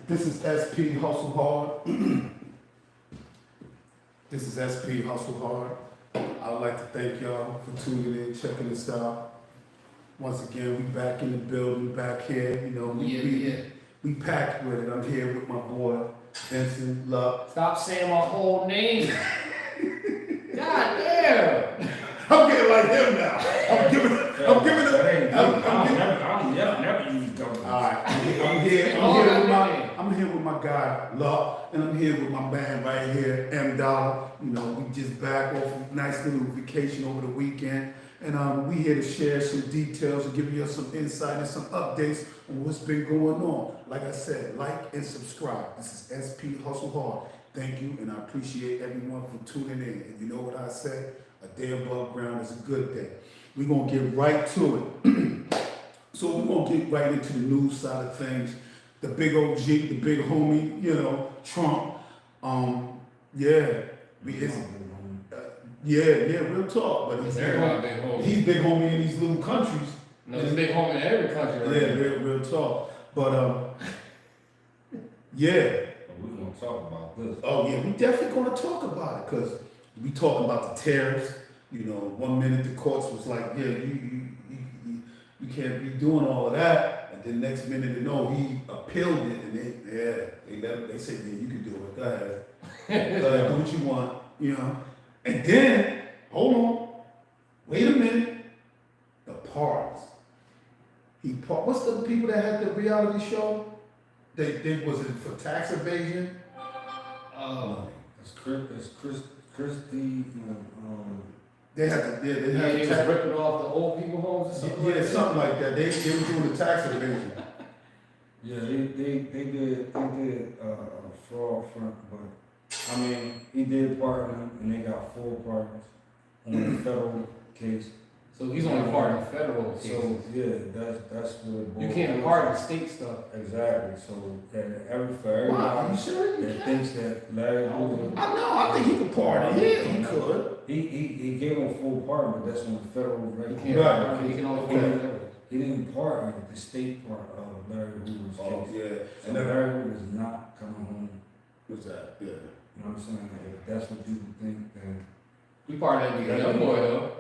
This is SP Hustle Hard. This is SP Hustle Hard. I would like to thank y'all for tuning in, checking us out. Once again, we back in the building, back here. You know, we packed with it. I'm here with my boy, Vincent Luck. Stop saying my whole name. God damn. I'm getting like him now. I'm giving it. Never use government. All right, I'm here with my guy Luck, and I'm here with my man right here, Mdollar. You know, we just back off a nice little vacation over the weekend, and we here to share some details and give you some insight and some updates on what's been going on. Like I said, like and subscribe. This is SP Hustle Hard. Thank you, and I appreciate everyone for tuning in. And you know what I say? A day above ground is a good day. We're gonna get right to it. So we're gonna get right into the news side of things. The big OG, the big homie, you know, Trump. Real talk. But he's big homie in these little countries. No, he's big homie in every country. Right? Yeah, real talk. But We're gonna talk about this. Oh yeah, we definitely gonna talk about it because we talking about the tariffs. You know, 1 minute the courts was like, yeah, you can't be doing all of that, and then next minute they know he appealed it, and they said, yeah, you can do it. Go ahead, do what you want, you know. And then hold on, wait a minute, the pardons. What's the people that had the reality show? They was it for tax evasion? It's Christy. They had to. They He was ripping off the old people homes or something. Yeah, something like that. They were doing the tax evasion. Yeah, they did a fraud front, but I mean he did pardon them, and they got 4 pardons on the federal case. So he's only pardon federal cases. So yeah, that's what you can't pardon state stuff. Exactly. So everybody Wow, you sure? that thinks that Larry Hoover. I think he could pardon. Yeah, he could. He gave him full pardon, but that's on the federal record. He can only pardon federal. He didn't pardon the state part of Larry Hoover's case. Oh yeah. So Larry Hoover is not coming home. What's that? Yeah. You know what I'm saying? If that's what people think, then We pardoned that young boy though.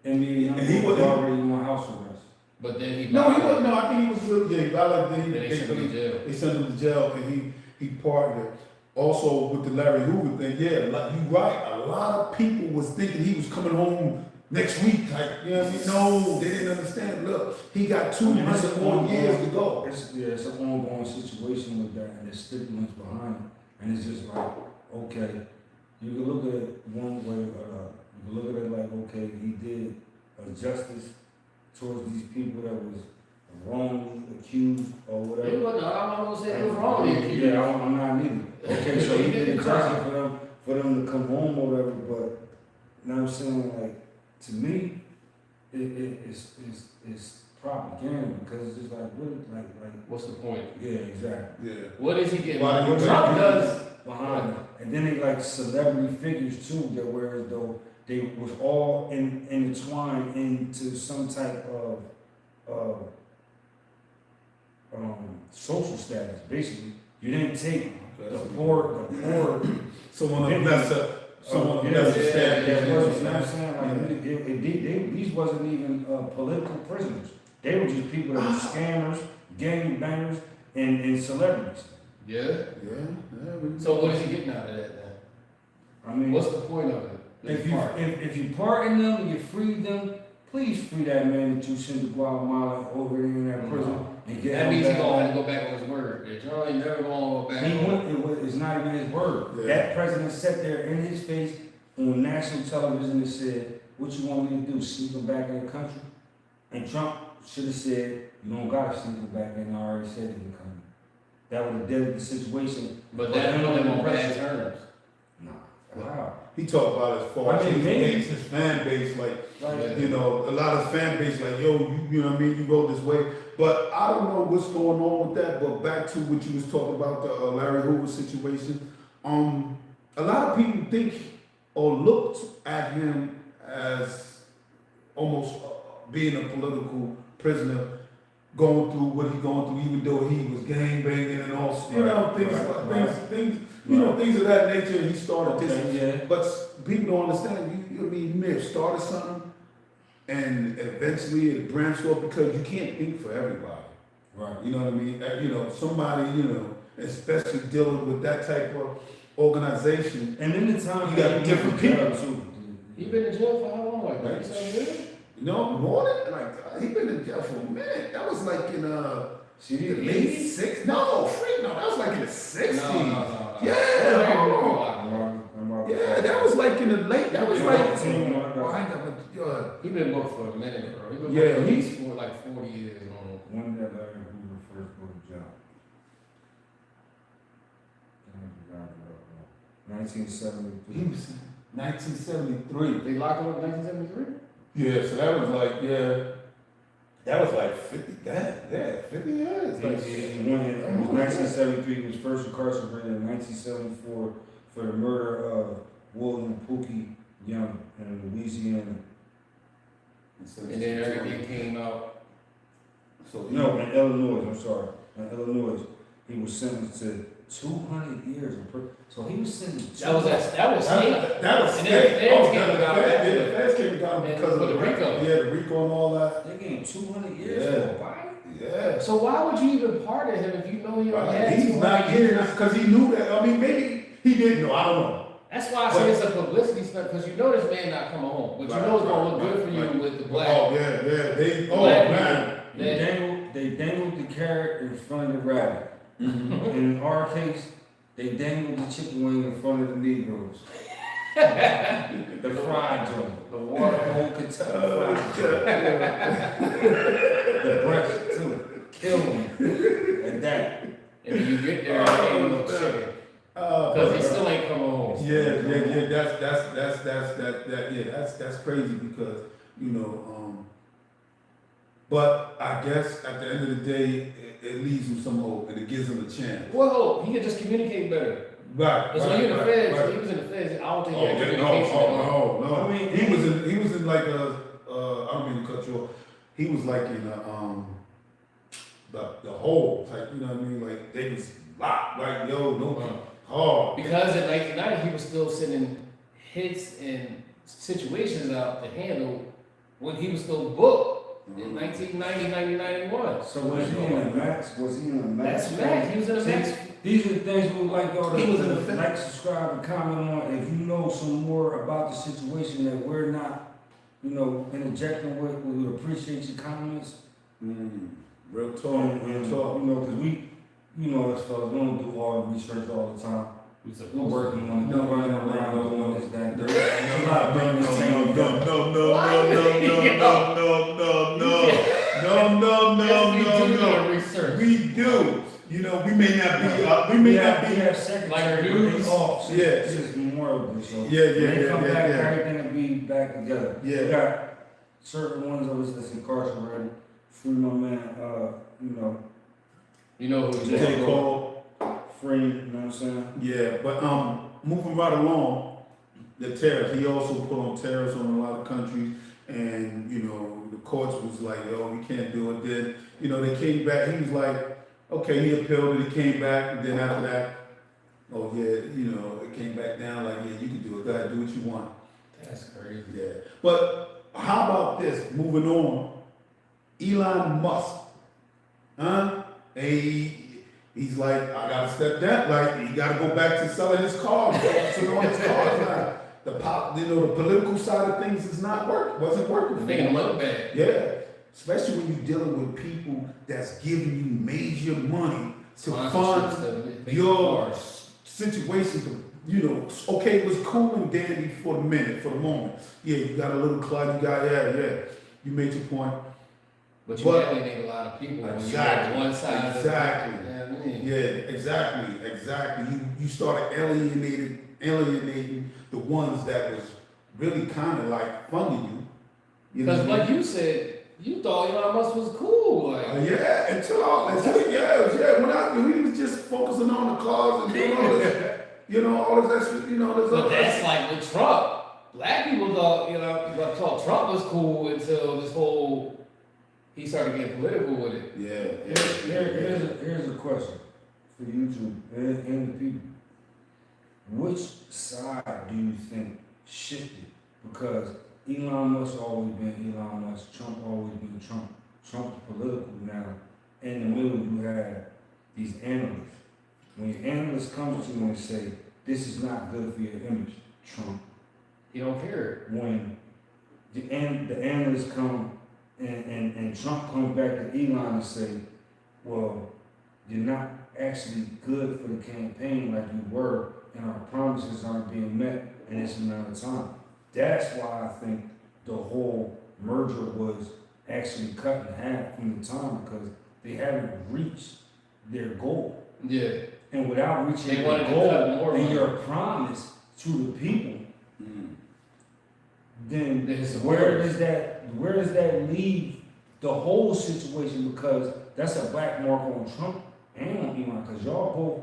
and he was already on house arrest. But then he No, he wasn't. No, I think he was really. Yeah, he violated. Then they sent him to jail. They sent him to jail, and he pardoned it. Also with the Larry Hoover thing, yeah, like you right. A lot of people was thinking he was coming home next week. Like, you know what I mean? No, they didn't understand. Look, he got 2 more years to go. It's an ongoing situation with that, and there's stipulations behind it. And it's just like, okay, you can look at it one way or another. You can look at it like, okay, he did justice towards these people that was wrongly accused or whatever. I'm not gonna say it was wrongly accused. Yeah, I'm not neither. Okay, so he did justice for them to come home or whatever, but you know what I'm saying, like, to me, it's propaganda because it's just like, really, like What's the point? yeah, exactly. Yeah. What is he getting? Why What do you Trump think- does. Behind it. And then they like celebrity figures too, that whereas though they was all intertwined into some type of social status. Basically, you didn't take the poor. Someone who messed up. Someone who messed up. These wasn't even political prisoners. They were just people that were scammers, gang bangers, and celebrities. Yeah. Yeah. So what is he getting out of that then? I mean, What's the point of it? if you pardon them and you free them, please free that man that you sent to Guatemala over there in that prison and get That him means he's back gonna have home. to go back on his word. That Charlie never gonna go back home. It's not even his word. Yeah. That president sat there in his face on national television and said, "What you want me to do? Sneak him back in the country?" And Trump should have said, "You don't gotta sneak him back in. I already said he can come." That would have dealt with the situation. But that put him on bad terms. Nah. Wow. He talked about as far as maybe his fan base, like, Like, you know, a lot of fan base, like, yo, you know what I mean, you go this way. But I don't know what's going on with that. But back to what you was talking about, the Larry Hoover situation. A lot of people think or looked at him as almost being a political prisoner, going through what he's going through, even though he was gang banging and all, you know what things, you know, things of that nature. And he started this, Yeah. but people don't understand. You may have started something, and eventually it branched off because you can't think for everybody. Right. You know what I mean? You know, somebody, you know, especially dealing with that type of organization. And in the time, You got different people. too. You been in jail for how long? Like 37 years? You know, more than like he been in jail for a minute. That was like in See, the late '60s. No, freak, no, that was like in the '60s. No. Yeah, hold on. Yeah, that was like in the late. That was like. Well, I never. He been booked for a minute, bro. He been Yeah, booked at he- least for like 40 years. When did Larry Hoover first go to jail? 1973. He was 1973. They locked him up in 1973? Yeah, so that was like that was like 50. Yeah, 50 years. Like, He went in 1973. He was first incarcerated in 1974 for the murder of William Pookie Young in Louisiana. And then everything came out. So No, in Illinois. I'm sorry, in Illinois, he was sentenced to 200 years in prison. So he was sentenced. That was state. That was And then state. the feds came and got him. The feds came and got him And because of for the the RICO. Yeah, the RICO and all that. They gave him 200 years Yeah. for a bite. Yeah. So why would you even pardon him if you know he already had He's 200 not years? here because he knew that. I mean, maybe he didn't know. I don't know. That's why I say it's a publicity stunt, because you know this man not coming home. But you know it's gonna look good for you with the black. Oh yeah. They. Oh Black man. They dangled the carrot in front of the rabbit. In our case, they dangled the chicken wing in front of the Negroes. The fried joint. The water. The whole Kentucky fried joint. The breast too. Kill them. And that. And then you get there and it ain't no chicken. Because he still ain't coming home. Yeah. That's crazy because you know. But I guess at the end of the day, it leaves him some hope and it gives him a chance. Well, he can just communicate better. Right. Because when you're in the feds, when he was in the feds, I don't think he had communication at all. No. I mean, he was in like a. I don't mean to cut you off. He was like in the hole type. You know what I mean? Like they was locked. Like no hard. Because in 1990, he was still sending hits and situations out to handle when he was still booked in 1990, 1991. So was he in a max? Was he in a max? That's Max. He was in a Max. These are the things we would like y'all to He was in a fence. like, subscribe, and comment on. If you know some more about the situation that we're not, you know, interjecting with, we would appreciate your comments. Real talk. You know, because we, you know, as fellas, we don't do all the research all the time. We're working on it. We're running around doing this, that, that. There's a lot of bringing the same No. Research. We do. You know, we may not be. We have secretary Like news. off. Yeah. This is Memorial Day, so Yeah, when they come back, yeah. everything will be back together. Yeah. We got certain ones of us that's incarcerated. Free my man, You know who J. Cole. free, you know what I'm saying? Yeah, but moving right along, the tariffs. He also put on tariffs on a lot of countries, and you know the courts was like, "Yo, we can't do it." Then you know they came back. He was like, "Okay," he appealed it. He came back, and then after that, oh yeah, you know it came back down. Like, yeah, you can do it. Go ahead, do what you want. That's crazy. Yeah, but how about this? Moving on, Elon Musk, huh? He's like, I gotta step down. Like, he gotta go back to selling his cars. Focusing on his cars now. The political side of things is not wasn't working for Making him. him look bad. Yeah, especially when you're dealing with people that's giving you major money to fund your situation. You know, okay, it was cool and dandy for the moment. Yeah, you got a little club. You got yeah. You made your point. But you alienate a lot of people when you're on one side. Exactly. Of the, you know what I mean? Yeah, exactly. You started alienating the ones that was really kind of like funding you. You know Because what I like you said, you thought Elon Musk was cool. Like, yeah, when we was just focusing on the cars and doing all this, you know, all this extra, you know, this but other that's like with Trump. Black people thought, you know, thought Trump was cool until this whole, he started getting political with it. Yeah. Here's a question for YouTube and the people, which side do you think shifted? Because Elon Musk always been Elon Musk, Trump always been Trump. Trump's political now. In the middle, you have these analysts. When your analyst comes to you and say, this is not good for your image, Trump. He don't care. When the analysts come and Trump comes back to Elon and say, well, you're not actually good for the campaign like you were, and our promises aren't being met in this amount of time. That's why I think the whole merger was actually cut in half from the time, because they haven't reached their goal. Yeah. And without reaching They their wanted to goal cut more and money. your promise to the people, then It's where worse. does that leave the whole situation? Because that's a black mark on Trump and on Elon, because y'all both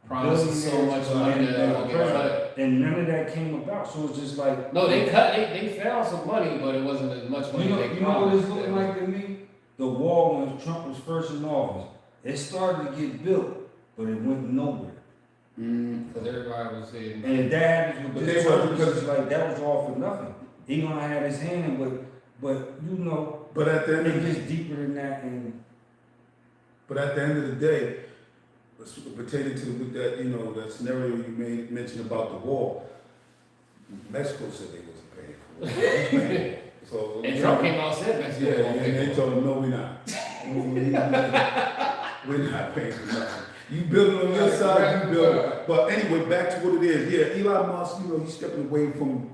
Promises so much money that I'm gonna get cut. and none of that came about. So it's just like, No, they found some money, but it wasn't as much money you as they know what promised. it's looking like to me? The wall when Trump was first in office, it started to get built, but it went nowhere. Because everybody was saying, And if that happens But with they this were- Trump, it's just like that was all for nothing. Elon had his hand in, but you know, But at the end of it the gets deeper than that. And But at the end of the day, pertaining to that, that scenario you mentioned about the wall, Mexico said they wasn't paying for it. So and Trump came out and said that. yeah, and they told him, no, we're not. We're not paying for nothing. You build it on your side, you build it. But anyway, back to what it is. Yeah, Elon Musk, he's stepping away from,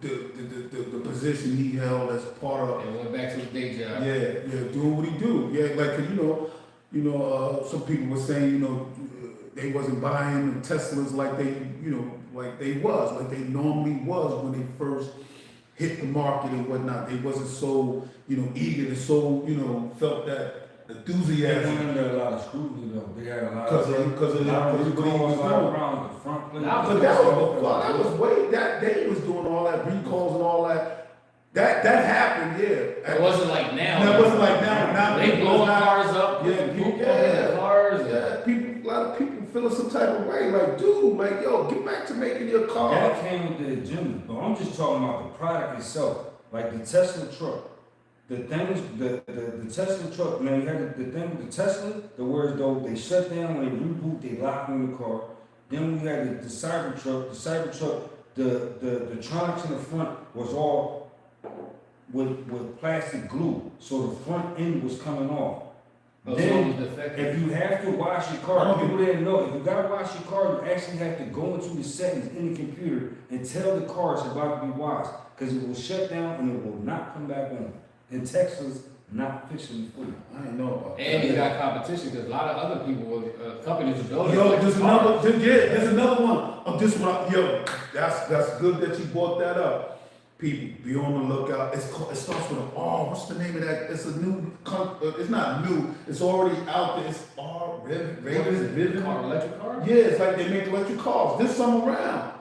the position he held as part of. And went back to his day job. Yeah, doing what he do. Yeah, like, some people were saying, they wasn't buying the Teslas like they normally was when they first hit the market and whatnot. They wasn't so, eager to felt that they enthusiasm. went under a lot of scrutiny though. They had a lot Because of of recalls, what he was doing. around the front plate. Now, That was way, that day was doing all that recalls and all that. That happened, yeah. It wasn't like now. That wasn't like now. Now They people blowing is not- cars up. Yeah, people people- in the cars. Yeah, a lot of people feeling some type of way. Like, dude, yo, get back to making your car. That came with the agenda, but I'm just talking about the product itself, like the Tesla truck. The things, the Tesla truck. Now you had the thing with the Tesla, the words though they shut down when they reboot, they lock in the car. Then we had the Cybertruck. The Cybertruck, the tronics in the front was all with plastic glue, so the front end was coming off. Then, if you have to wash your car, people didn't know, if you gotta wash your car, you actually have to go into the settings in the computer and tell the car it's about to be washed, because it will shut down and it will not come back on. And Tesla's not fixing it for you. I didn't know about that. And he got competition because a lot of other people, companies are building. Yo, electric cars. there's another one. That's good that you brought that up. People, be on the lookout. It starts with an R. What's the name of that? It's a new. It's not new. It's already out there. It's R. Rivian. Car, electric car? Yeah, it's like they make electric cars. There's some around.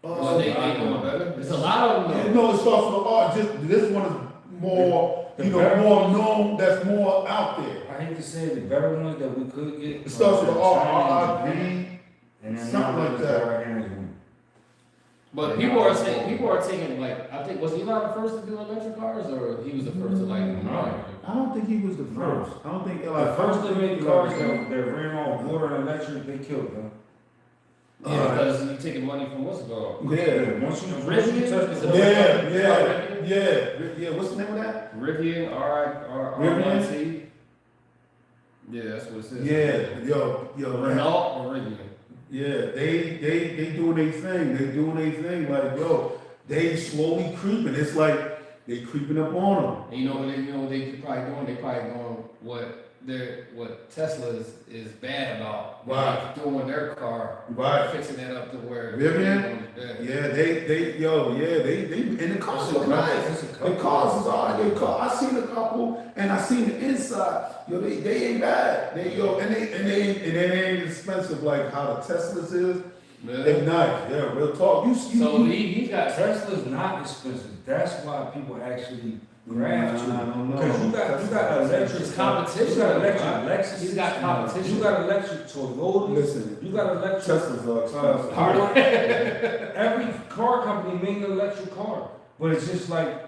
Well, they doing better. There's a lot of them. Yeah, though. no, it starts with an R. Just this one is more, more known. That's more out there. I hate to say it, the better ones that we could get. It starts with an R. R. R-I-V. And then something like that. But people are taking like, I think, was Elon the first to do electric cars, or he was the first to like, I don't think he was the first. I don't think The first to make cars that ran on water and electric, they killed them. yeah, because you taking money from what's it called? Yeah. Once you Rivian? touch Is the it Yeah. What's the name of that? Rivian, R-I-T. Yeah, that's what it says. Yeah. Yo. Renault or Rivian? Yeah. They doing their thing. They doing their thing. Like, yo, they slowly creeping. It's like they creeping up on them. And you know what they probably doing? They probably doing what Tesla is bad about. Right. They're doing their car. Right. Fixing that up to where. Rivian? Yeah. They and the cars are nice. The cars is all right. I seen a couple and I seen the inside. Yo, they ain't bad. They ain't expensive like how the Teslas is. Yeah. They nice. Yeah, real talk. So he's got Tesla's not expensive. That's why people actually graft I don't know. Because you got electric. It's competition. You got electric Right? Lexus. He's got competition. You got electric Toyota. Listen, You got electric. Tesla's are expensive. Ford. Every car company made an electric car, but it's just like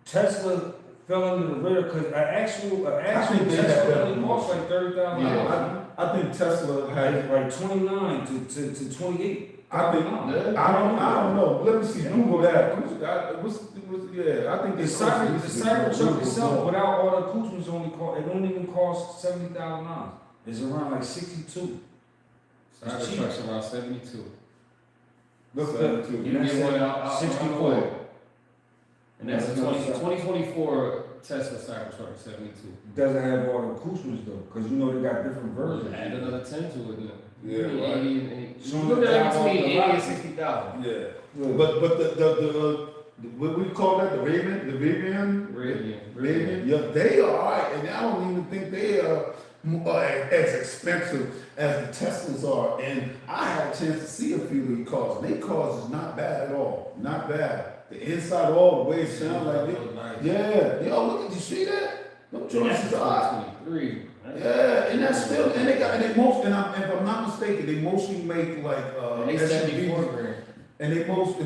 Tesla fell under the radar because an actual think they had Tesla better only costs like $30,000. Yeah. I think Tesla had. Like 29 to 28. I think. I don't know. Let me see. Google that. Yeah, I think The they Cybertruck itself, without all the accoutrements, it don't even cost $70,000. It's around like 62. Cybertruck's around 72. Look So, up. You can get one out 64. And that's a 2024 Tesla Cybertruck 72. Doesn't have all the accoutrements though, because you know they got different versions. Add another 10 to it then. Yeah, You need right. 80 and 80. So Look at that between the 80 lot- and 60,000. Yeah. Look, But the what we call that, the Rivian? Rivian. Yeah, they are alright, and I don't even think they are as expensive as the Teslas are. And I had a chance to see a few of these cars. They cars is not bad at all, not bad. The inside, all the way it sound like it. Nice. Yeah, yo, look at you see that? Them joints That's is hot. 2023. Yeah, and that's still, and they got, and they most, and if I'm not mistaken, they mostly make like And they 74 SUVs, grand. and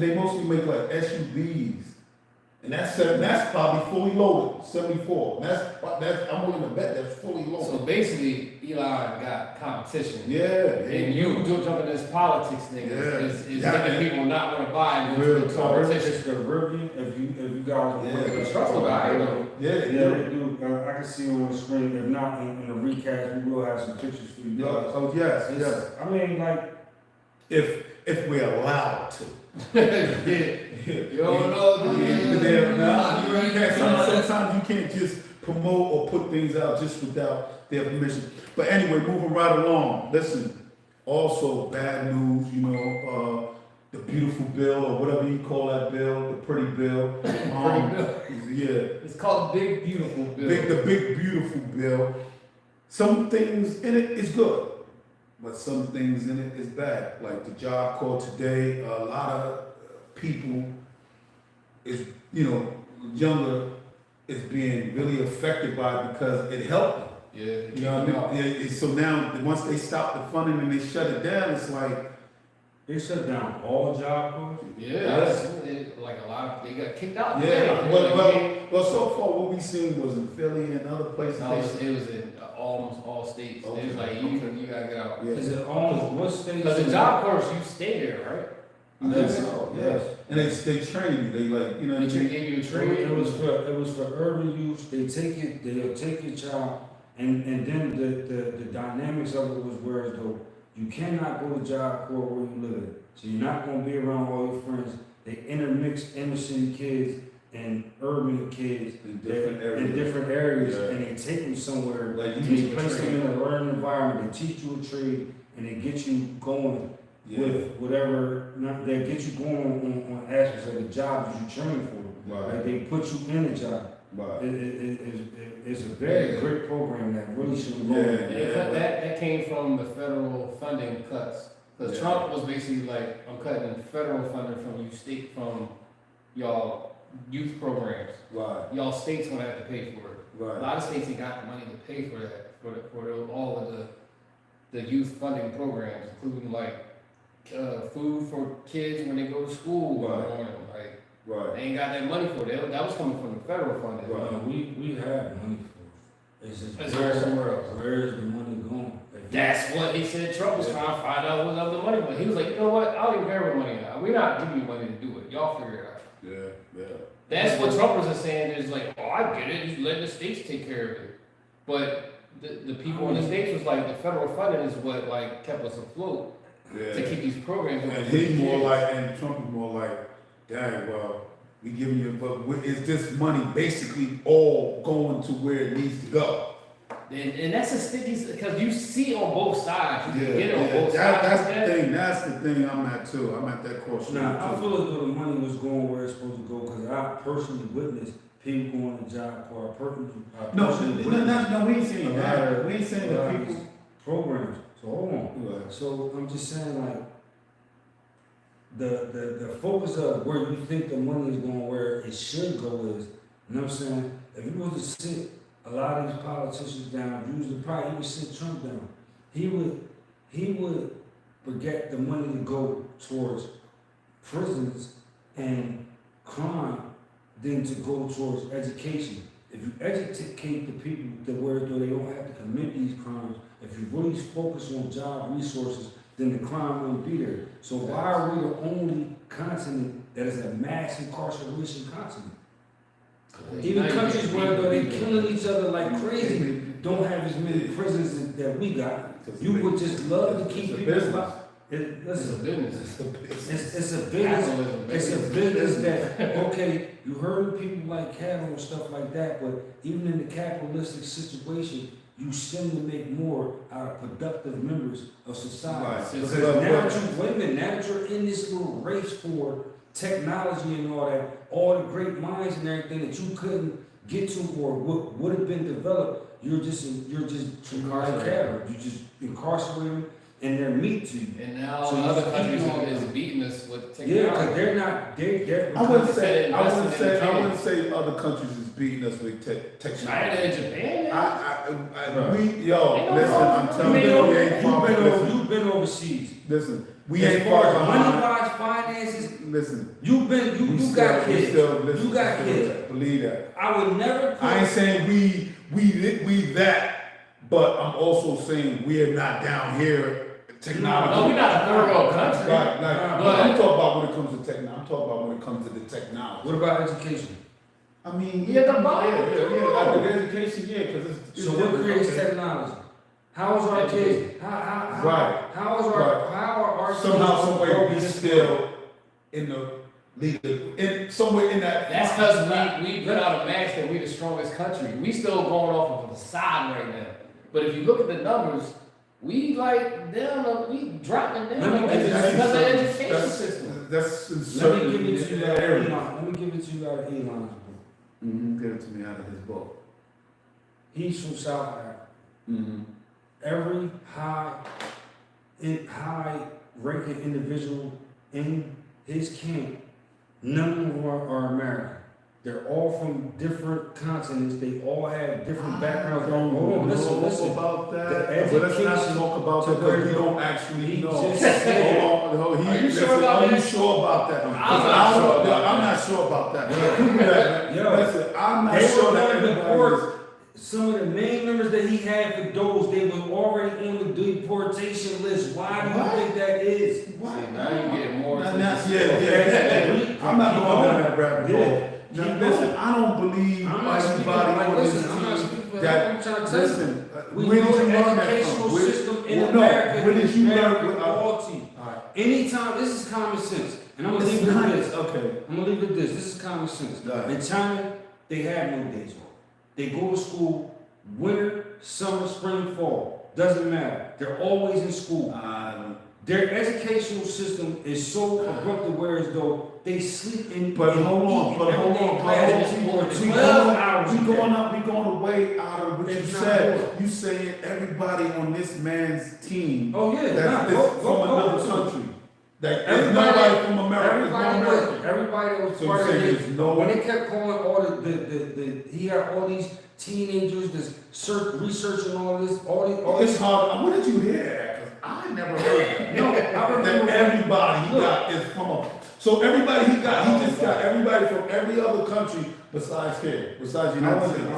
they mostly make like SUVs, and that's probably fully loaded, 74. That's I'm willing to bet that's fully So loaded. basically, Elon got competition. Yeah, And you do jump in this politics thing Yeah. is Yeah. making people not want to buy and Real go to the talk. competition. it's the Rivian. If you guys Yeah. want to Trust about it, though. yeah, Yeah, yeah. they do. I can see on the screen. If not, in the recast, we will have some pictures for you guys. Oh yes, It's- yes. I mean, like, If we're allowed to. You don't know, dude. Sometimes you can't just promote or put things out just without their permission. But anyway, moving right along. Listen, also bad news, the beautiful bill or whatever you call that bill, the pretty bill. Yeah, It's called the Big Beautiful Bill. the big beautiful bill. Some things in it is good, but some things in it is bad. Like the job corps today, a lot of people is, younger is being really affected by it because it helped them. Yeah. You know what I mean? Yeah, so now, once they stop the funding and they shut it down, it's like, they shut down all job corps. Yeah, I've seen it, like a lot of, they got kicked out. yeah. Like, Well, so far what we seen was in Philly and other places. no, it was in almost all states. It was like, you gotta get out. Yeah. Is it almost what state? Because the job course, you stay there, right? I think so, yes. And they train you, they like, you know what I They mean? gave you a It training. was for urban youth. They'll take your child, and then the dynamics of it was where though you cannot go to job corps where you live. So you're not gonna be around all your friends. They intermix inner city kids and urban kids In different areas. Yeah. and they take them somewhere. Like you They need to place them train. in a learning environment. They teach you a trade and they get you going Yeah. with whatever. They get you going on aspects of the job that you train for. Right, Like they put you in a job. right. It's a very Yeah. great program that really should go. Yeah. Yeah, that came from the federal funding cuts. Because Yeah. Trump was basically like, I'm cutting federal funding from y'all youth programs. Right, Y'all states gonna have to pay for it. A right. lot of states ain't got the money to pay for that, all of the youth funding programs, including like food for kids when they go to school in the Right. morning. Like Right. they ain't got that money for it. That was coming from the federal funding. Right. We have money for it. It's just Is there somewhere else? where is the money going? That's what he said. Trump was trying to find out what other money was. He was like, you know what? I don't even care what money is. We're not giving you money to do it. Y'all figure it out. Yeah, yeah. That's what Trumpers are saying is like, oh, I get it. He's letting the states take care of it. But the people in the states was like, the federal funding is what like kept us afloat to Yeah. keep these programs. And open. he's more like, and Trump is more like, dang, well, we giving you, but is this money basically all going to where it needs to go? And that's a sticky, because you see on both sides. You can get it on both That's sides. That's the thing I'm at too. I'm at that crossroads Now, I too. feel as though the money was going where it's supposed to go because I personally witnessed people going to job corps. No, we ain't saying that. We ain't saying that people. programs. So hold on. Right. So I'm just saying like the focus of where you think the money is going, where it should go is You know what I'm saying? If you was to sit a lot of these politicians down, he would sit Trump down. He would forget the money to go towards prisons and crime than to go towards education. If you educate the people to where they don't have to commit these crimes, if you really focus on job resources, then the crime won't be there. So why are we the only continent that is a mass incarceration continent? Even countries where they're killing each other like crazy don't have as many prisons that we got. You would just love to keep people alive. It's a business. It's a business. It's a business that, okay, you heard of people like cattle and stuff like that, but even in the capitalistic situation, you seem to make more out of productive members of society. Right. Because now that you're in this little race for technology and all the great minds and everything that you couldn't get to or would have been developed, you're just incarcerated. You just incarcerate them and they're meat to you. And now So other you countries keep on is beating us with Yeah, technology. because they're not. They're I wouldn't say other countries is beating us with technology. China and Japan. I'm telling you, we ain't far behind. You've been overseas. Listen, we As ain't far far as behind. money-wise, finances, Listen, you got kids. You got kids. Believe that. I would never. I ain't saying we that, but I'm also saying we are not down here. Technology. No, we're not a third world country. Right, but I'm talking about when it comes to technology. I'm talking about when it comes to the technology. What about education? I mean, The Bible. the education, because it's So what creates technology? How is our kids? How are our somehow, kids some way we still in the leader, somewhere in that. That's because we put out a match that we're the strongest country. We still going off of the facade right now. But if you look at the numbers, we dropping down because of the education system. Let me give it to you out of Elon's book. Give it to me out of his book. He's from South Africa. Every high-ranking individual in his camp, none of them are American. They're all from different continents. They all have different backgrounds. Listen about that. The But let's not talk about that because we don't actually know. Are you sure about that? Sure about that? I'm not sure about that. I'm not sure about that. Listen, I'm not They sure were that going to everybody deport is. some of the main members that he had for those. They were already on the deportation list. Why do you think that is? What? Now you get more. I'm not going down that rabbit hole. Now, listen, I don't believe everybody on this team that. Listen, where did you learn that educational from? system in Where America did is you very learn? faulty. Anytime, this is common sense, and I'm gonna leave it at this. Okay. I'm gonna leave it at this. This is common sense. Right. In China, they have no days off. They go to school winter, summer, spring, fall. Doesn't matter. They're always in school. Their educational system is so abrupt to where as though they sleep in. But hold on. We going away out of what you said. You saying everybody on this man's team. Oh yeah, That's from another country. That everybody from America. Everybody that was So part of you it. saying no. When they kept calling all the he had all these teenagers that's researching all this. It's hard. Where did you hear that? Because I never heard that. No, I remember that everybody he got is from a. So everybody he just got everybody from every other country besides here, besides the United States. I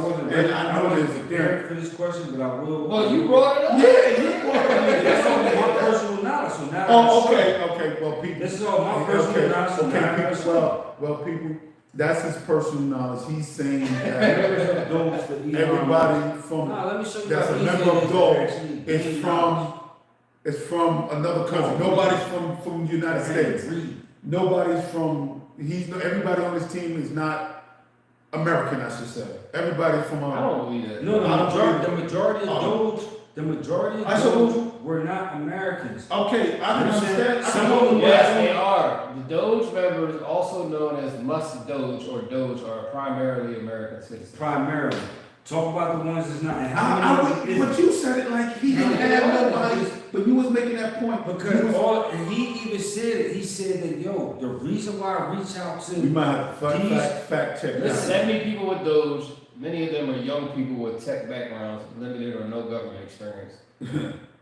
wasn't prepared for this question, but I will. Well, you brought it up. Yeah, you brought it up. That's all my personal knowledge. So now. Okay. Well, people. This is all my personal knowledge. So now Well, people. That's his personal knowledge. He's saying that those that everybody from let me show you that's how a easy member it of is to Dole actually is gain from another country. Nobody's from the United States. Read. Nobody's from. Everybody on this team is not American. I should say. Everybody's from. I don't believe that. No, the majority of those were not Americans. Okay, I can understand. Some of them, Yes, they are. The Doge members, also known as Must Doge or Doge, are primarily American citizens. Primarily. Talk about the ones that's not. And But you said it like he didn't have nobody. But you was making that point. Because and he even said it. He said that, yo, the reason why I reach out to we might have to fact check There's that. 70 people with Doge. Many of them are young people with tech backgrounds, limited or no government experience.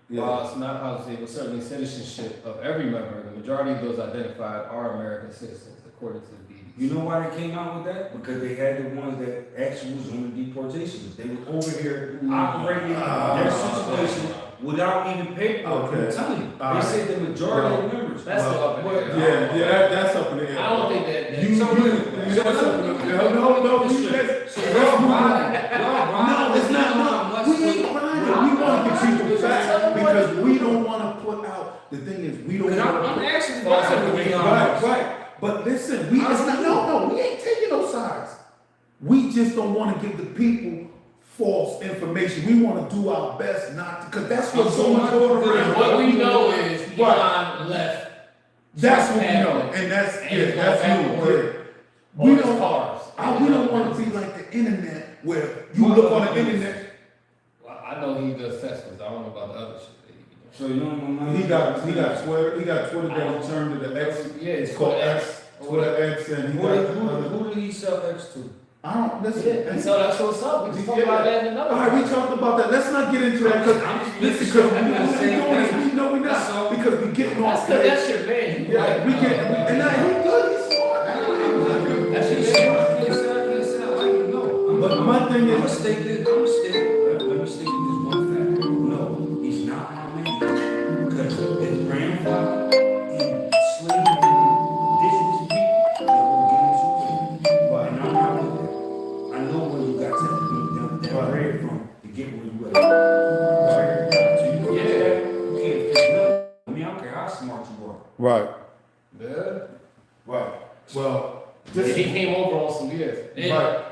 While it's not policy, but certainly citizenship of every member, the majority of those identified are American citizens, according to the BBC. You know why they came out with that? Because they had the ones that actually was on the deportation list. They were over here operating their situation without even paperwork. Okay. I'm telling you. They said the majority of the members. That's still up in the air. That's up in the air. I don't think that. That's up in the air. No, it's not. No, we ain't crying. We want to get you the facts because we don't want to put out. The thing is, we don't. I'm actually right. But listen, we ain't taking no sides. We just don't want to give the people false information. We want to do our best not to, because that's what's so much going around. What we know is Elon left. That's what we know, and that's new. We don't want to be like the internet where you look on the internet. Well, I know he does Teslas. I don't know about the other shit. So you know, He got Twitter. He got Twitter that turned to the X. Yeah, it's called called X. Twitter X, and he who did he sell X to? I don't listen. Yeah, and so that's what's up. We just talked about that in another. All right, we talked about that. Let's not get into that because we know we're not because we getting off. That's your man. Yeah, we get and now he good. He's smart. That's your man. But my thing is, Let me state this one fact. No, he's not my man. Because his grandfather enslaved indigenous people that were getting to it. And I'm not with that. I know where you got that bread from to get where you at. So you can't fix nothing. I mean, I don't care how smart you are. right, Yeah. right. Well, He came over on some years. right.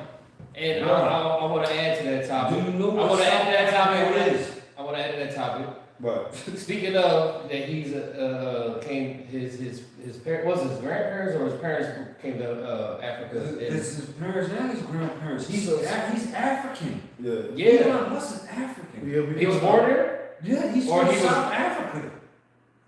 And I want to add to that topic. Do you know I what want to add to that topic. is? I want to add to that topic. But Speaking of that, he's came his parents, was his grandparents or his parents came to Africa? It's his parents and his grandparents. He's African. yeah, Elon Musk is African. yeah, He was born there. Yeah, he's Or from he was- South Africa.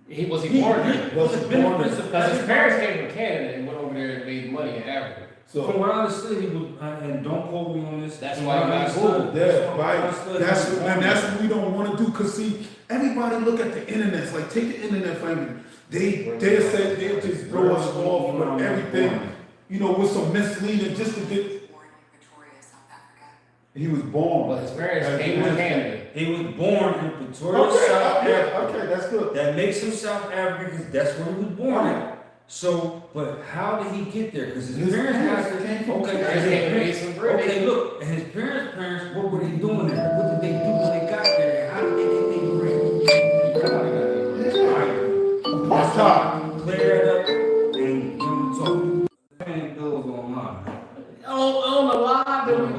He was born there. was born there. Because his parents came from Canada and went over there and made money in Africa. From So what I understood, he was, and don't quote me on this. That's from why what you I got understood- yeah, what I right. understood, That's he was what, and born that's there. what we don't want to do. Cause see, everybody look at the internet. It's like take the internet for everything. They say they just throw us off with everything. You know, with some misleading just to get. He was born. But his parents came from Canada. He was born in Pretoria, South Africa. Okay, that's good. That makes him South African because that's where he was born at. So, but how did he get there? Because his parents came from okay, His parents came and made some bread. okay, look, and his parents, what were they doing there? What did they do when they got there? How did they get their bread? That's time. Clear it up and give them talk. Paying bills online. On the live that we're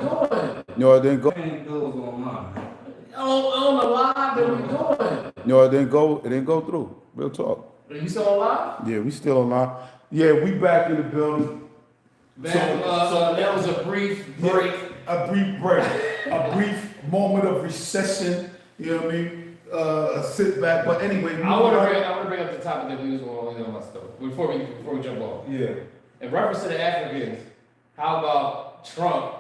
doing. No, it didn't go. Paying bills online. On the live that we're doing. No, it didn't go. It didn't go through. Real talk. Are you still alive? Yeah, we still alive. Yeah, we back in the building. That was a brief break. A brief break. A brief moment of recession. You know what I mean? A sit back. But anyway, I want to bring up the topic that we was going on stuff before we jump off. Yeah. In reference to the Africans, how about Trump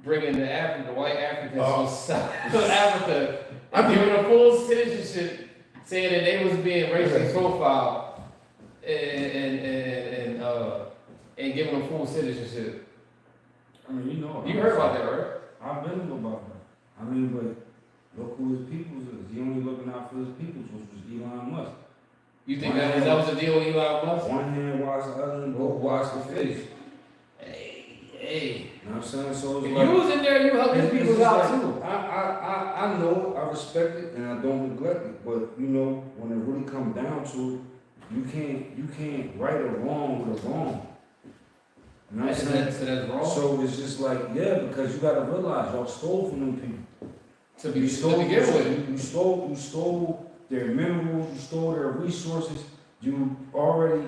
bringing the white Africans from South Africa and giving them full citizenship, saying that they was being racially profiled and giving them full citizenship? I mean, you know. You heard about that, right? I've been about that. I mean, but look who his peoples is. He only looking out for his peoples, which was Elon Musk. You think that was the deal with Elon Musk? One hand wash the other and both wash the face. Hey. You know what I'm saying? So it's If like, you was in there, you helped his it's people just out like, too. I know it, I respect it, and I don't neglect it. But you know, when it really comes down to it, you can't right or wrong with a wrong. You know what I'm saying? So that's wrong. So it's just like, yeah, because you gotta realize y'all stole from them people. To begin with. You stole their minerals, you stole their resources, you already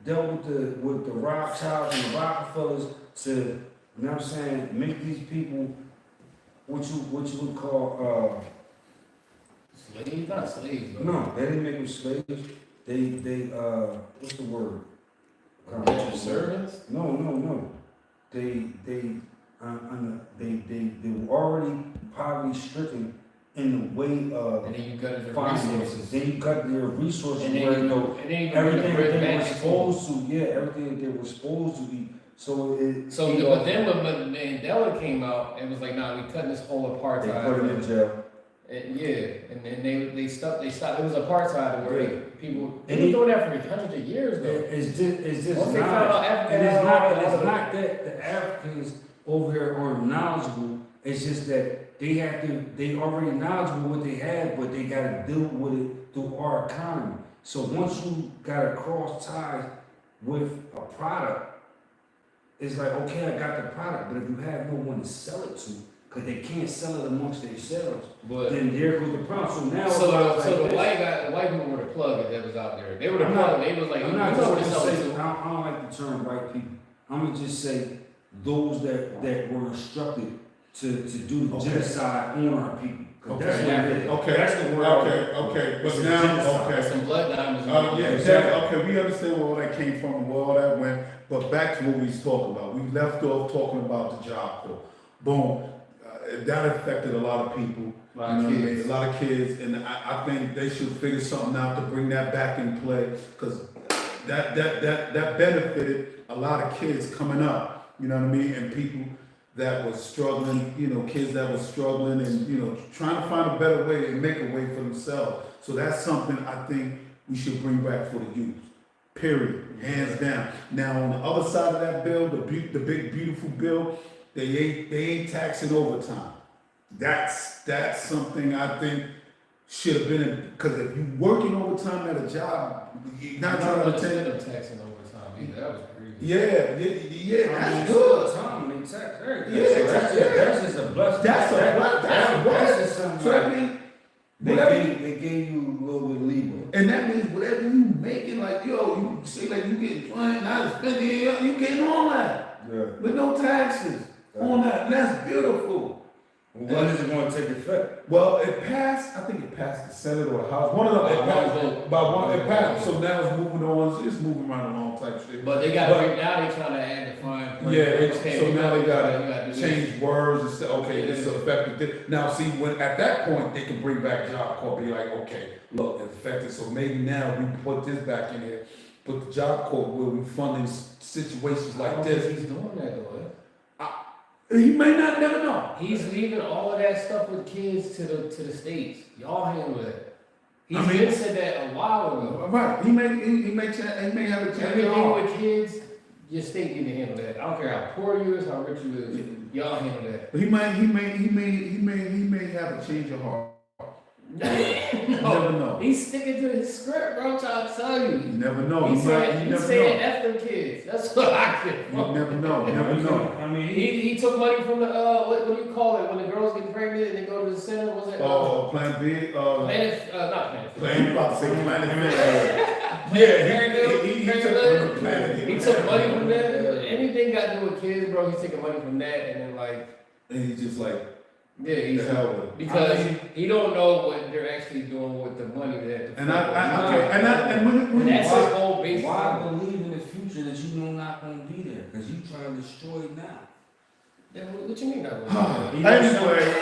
dealt with the Rothschilds and the Rockefellers to, you know what I'm saying, make these people what you would call Slaves, not slaves. Though. No, they didn't make them slaves. They what's the word? Indentured servants. No. They were already poverty stricken in the way of And then you cut their finances. resources. Then you cut their resources And where then you know and then you everything bring the that bread they were back supposed to, everything that they were supposed to be. So it. So, it but then when Mandela came out, it was like, nah, we cutting this whole they apartheid. put him in jail. And, and then they stopped. It was apartheid where people And they were doing that for hundreds of years though. It's just Once they not. found out Africa And had it's all not that the Africans over here are knowledgeable. It's just that they already knowledgeable what they have, but they gotta deal with it through our economy. So once you gotta cross ties with a product, it's like, okay, I got the product, but if you have no one to sell it to, because they can't sell it amongst themselves, But then there goes the problem. So now, the white people were the plug that was out there. They were the plug. They was like, I'm you not know just what gonna to sell it say, to. I don't like the term white people. I'm gonna just say those that were instructed to do the Okay. genocide on our people. 'Cause Okay. that's what it is. Okay. That's the word. Okay. But It's now, genocide. okay. Some blood diamonds. Yeah, exactly. Okay, we understand where all that came from and where all that went, but back to what we was talking about. We left off talking about the job corps. Boom. That affected a lot of people. A lot of You know what I mean? kids. A lot of kids, and I think they should figure something out to bring that back in play, because that benefited a lot of kids coming up. You know what I mean? And people that was struggling, kids that was struggling and, trying to find a better way and make a way for themselves. So that's something I think we should bring back for the youth, period, hands down. Now, on the other side of that bill, the big, beautiful bill, they ain't taxing overtime. That's something I think should have been, because if you working overtime at a job, you're not trying to take. them taxing overtime either. That was crazy. Yeah, I mean, that's it's all good. the time when they tax everything. Yeah, So that's just a blessing. That's That's just something So that like, means, whatever, they gave you a little bit of leeway. and that means whatever you making, like, you say like you getting $20 spending, you getting all that Yeah. with no taxes on that. And that's beautiful. When is it going to take effect? Well, it passed. I think it passed the Senate or the House. One of them. It passed by one. It passed. So now it's moving on. It's moving right along type shit. But they got now they trying to add the fine print. Yeah. So now they you gotta do change words and say, okay, this is affected. Now, see, when at that point they can bring back Job Corps, be like, okay, look, it's affected. So maybe now we put this back in here, put the Job Corps where we funding situations like this. He's doing that though. He may not never know. He's leaving all of that stuff with kids to the states. Y'all handle that. He's I mean- been said that a while ago. Right. He may have a change. Everything with kids, your state need to handle that. I don't care how poor you is, how rich you is. Y'all handle that. He may have a change of heart. You never know. He's sticking to his script, bro. I'm trying to tell you. You never know. He's You saying F them kids. That's what I get. You never know. You never know. I mean, He took money from the what do you call it when the girls get pregnant and they go to the center? Was it Plan B. Planet? Not Planet. Plan. You about to say Planet B? Yeah, He took money from that. Anything got to do with kids, bro. He's taking money from that and then like. And he's just like, Yeah, he's the hell with it. because he don't know what they're actually doing with the money that. And that's his whole basic. why believe in the future that you know not going to be there? Because you trying to destroy it now. Yeah, what you mean that? Anyway,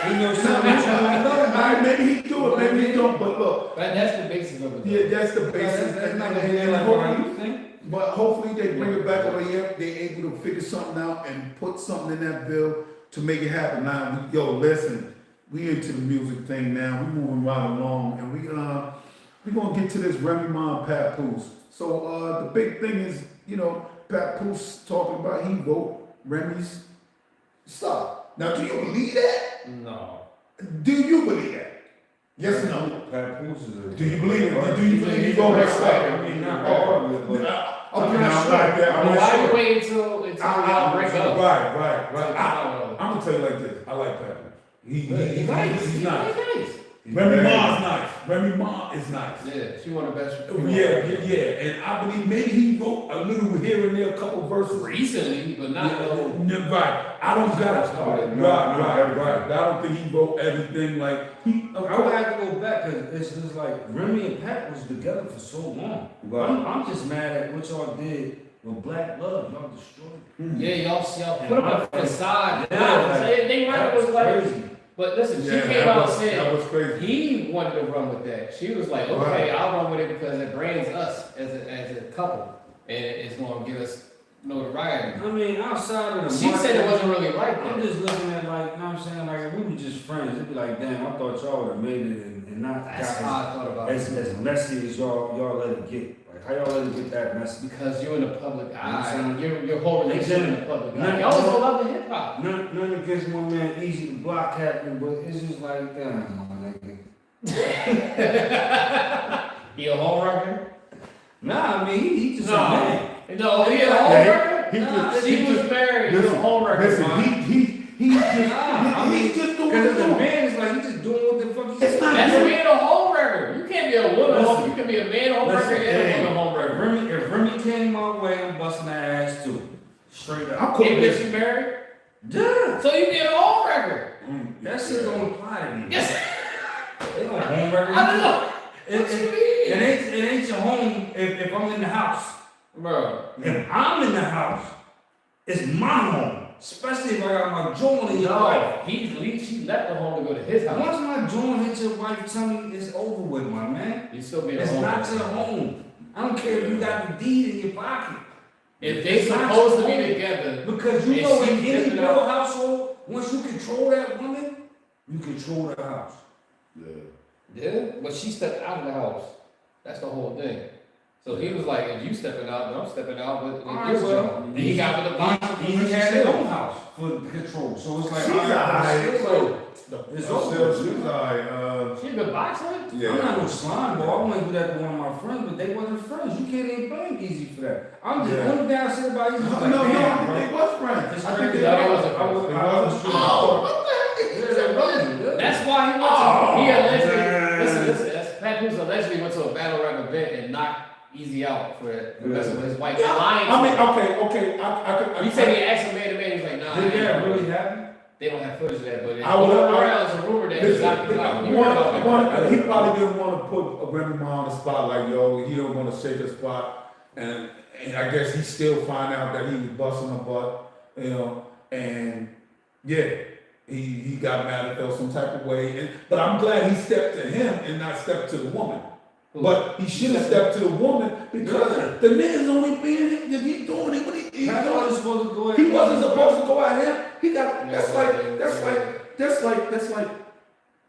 He knows something that you don't know about. maybe he do it, maybe he don't. But look, That's the basis of it. yeah, that's the basis. That's not And going to hopefully, you think? but hopefully they bring it back over here. They able to figure something out and put something in that bill to make it happen. Now, listen, we into the music thing now. We moving right along, and we gonna get to this Remy Ma and Papoose. So the big thing is, Papoose talking about he wrote Remy's stuff. Now, do you believe that? No. Do you believe that? Yes or no? Papoose is a... Do you believe it? Do you believe he wrote her stuff? I mean, not all of it, but... Okay, now I'm like that. I'm Why not you sure. wait until y'all break up? Right. I'm gonna tell you like this. I like Papoose. He's nice. Remy Ma's nice. Remy Ma is nice. Yeah, she one of the best. Yeah. And I believe maybe he wrote a little here and there, a couple verses. Recently, but not Right. I don't got it. Right. I don't think he wrote everything like he. I would have to go back because it's just like Remy and Pat was together for so long. Right. I'm just mad at what y'all did with Black Love. Y'all destroyed it. Yeah, y'all put them up to the side. Yeah, They might was like. crazy. But listen, she Yeah, came out and that was said crazy. he wanted to run with that. She was like, okay, I'll run with it because it brands us as a couple, and it's going to give us notoriety. I mean, outside of the She said it wasn't really like I'm that. just looking at like, you know what I'm saying? Like, if we were just friends, it'd be like, damn, I thought y'all would have made it and not That's got how I thought about as it. messy as y'all let it get. Like, how y'all let it get that messy? Because you're in the public eye. saying? Your whole relationship in the public eye. Y'all was love the hip hop. None against my man Easy to block happening, but it's just like, damn, my nigga. He a home wrecker? Nah, I mean, he just a No. man. No, he a home wrecker? She was married to a Listen, home wrecker. Listen, man. he's just doing Because what the he's man is like, he's just doing what the fuck he's It's not That's good. being a home wrecker. You can't be a woman Listen. home. You can be a man home wrecker and a woman home wrecker. If Remy came my way, I'm busting that ass too. Straight up. I'm cool Even with if this. she married? Yeah. So you be a home wrecker. That shit don't apply to me. Yes. They don't home record. I don't know. It ain't your home if I'm in the house. Bro. If I'm in the house, it's my home. Especially if I got my joint in your wife. She left the home to go to his house. Once my joint hits your wife, tell me it's over with, my man. You still be a It's home not wrecker. your home. I don't care if you got the deed in your pocket. If they It's not supposed to your be home. together, Because you and know she in any dipping real out. household, once you control that woman, you control the house. yeah, but she stepped out of the house. That's the whole thing. So he was like, if you stepping out, then I'm stepping out with Alright, this well, job. And he got with the box. He had his own house for the control. So it's like, She's alright, alright. it's So over. she was alright. She a good boxer? I'm not no slime ball. I wouldn't do that to one of my friends, but they wasn't friends. You can't even blame Easy for that. I'm just only thing I said about Easy. No, Like, damn, bro. they was friends. It's I think crazy. they I was. wasn't I was- They I was. was sure. Oh, Yeah, they wasn't. Yeah. That's why he went to, he allegedly, man. listen, that's Pat Cruz allegedly went to a battle rap event and knocked Easy out for messing with his wife. And lying I to mean, him. okay. He said he asked him man to man, he was like, nah. Did that really happen? They don't have footage of that, but it's I would- around, it's a rumor that he's not, you heard about that. He probably didn't want to put a Remy Ma on the spot like, yo, he don't want to shake the spot. And I guess he still find out that he was busting her butt, you know, and yeah, he got mad and felt some type of way. But I'm glad he stepped to him and not stepped to the woman. But he should have stepped to the woman because the nigga's only being, he doing it when he's Pat doing wasn't it. supposed to go ahead. He wasn't supposed to go at him. He got, Yeah, that's like,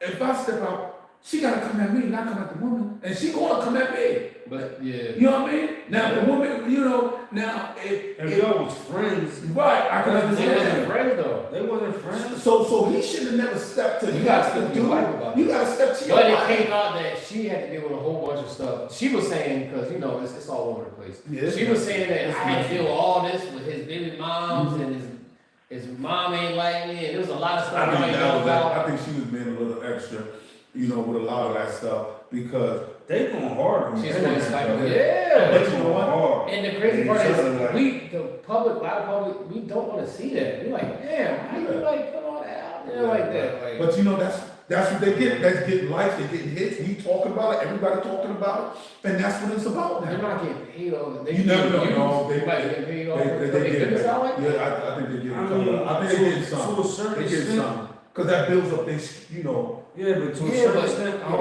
if I step out, she gotta come at me, not come at the woman. And she gonna come at me. But yeah. You know what I mean? Now the woman, you know, now If y'all was friends, right, I can They wasn't understand. friends though. they wasn't friends. So he should have never stepped to You you gotta got to step to do your wife about you gotta step to your But it wife. came out that she had to deal with a whole bunch of stuff. She was saying, because you know, it's all over the place. Yeah, She was saying that it's I had to messy. deal with all this with his baby moms and his mom ain't like me, and there was a lot of stuff I ain't know about. I think she was being a little extra, you know, with a lot of that stuff because They going hard on She's that. going psycho. But Yeah. you know what? Hard. And the crazy Yeah, part something is, like- the public, a lot of public, we don't want to see that. We're like, damn, how you like put all that out there like that? Like, But you know, that's what they get. That's getting likes, they getting hits. We talking about it, everybody talking about it, and that's what it's about they're now. not getting paid off. They You never know. getting No, views. they- Like, getting paid off. They They get business it. out like that? Yeah, I think they get I it. mean, I think they get some. to a certain They get extent. some. Cause that builds up they, you know. Yeah, but to a Yeah, certain but-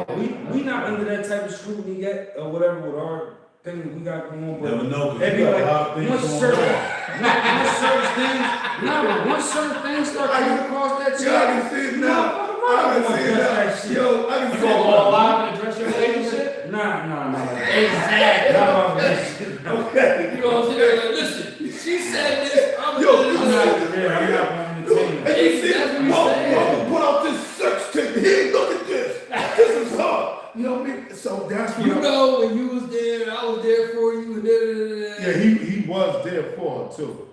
extent, we not under that type of scrutiny yet, or whatever, with our thing that we got going on. But know, cause It'd you be got a like, lot of things once going certain, on. once certain things, but once certain things start coming across that Yeah, I channel, can see it now. I can see it now. Yo, I can You see gonna it go now. live and address your relationship? nah. Exactly. Not off that shit. Okay. You know what I'm saying? Like, listen, she said this, I'm Yo, gonna do I'm this. not, yeah, I'm not one to tell you. And you see, That's what you saying. motherfucker put out this sex tape. Here, look at this. This is hard. You know what I mean? So that's what You know, when you was there, I was there for you. And da. Yeah, he was there for it too.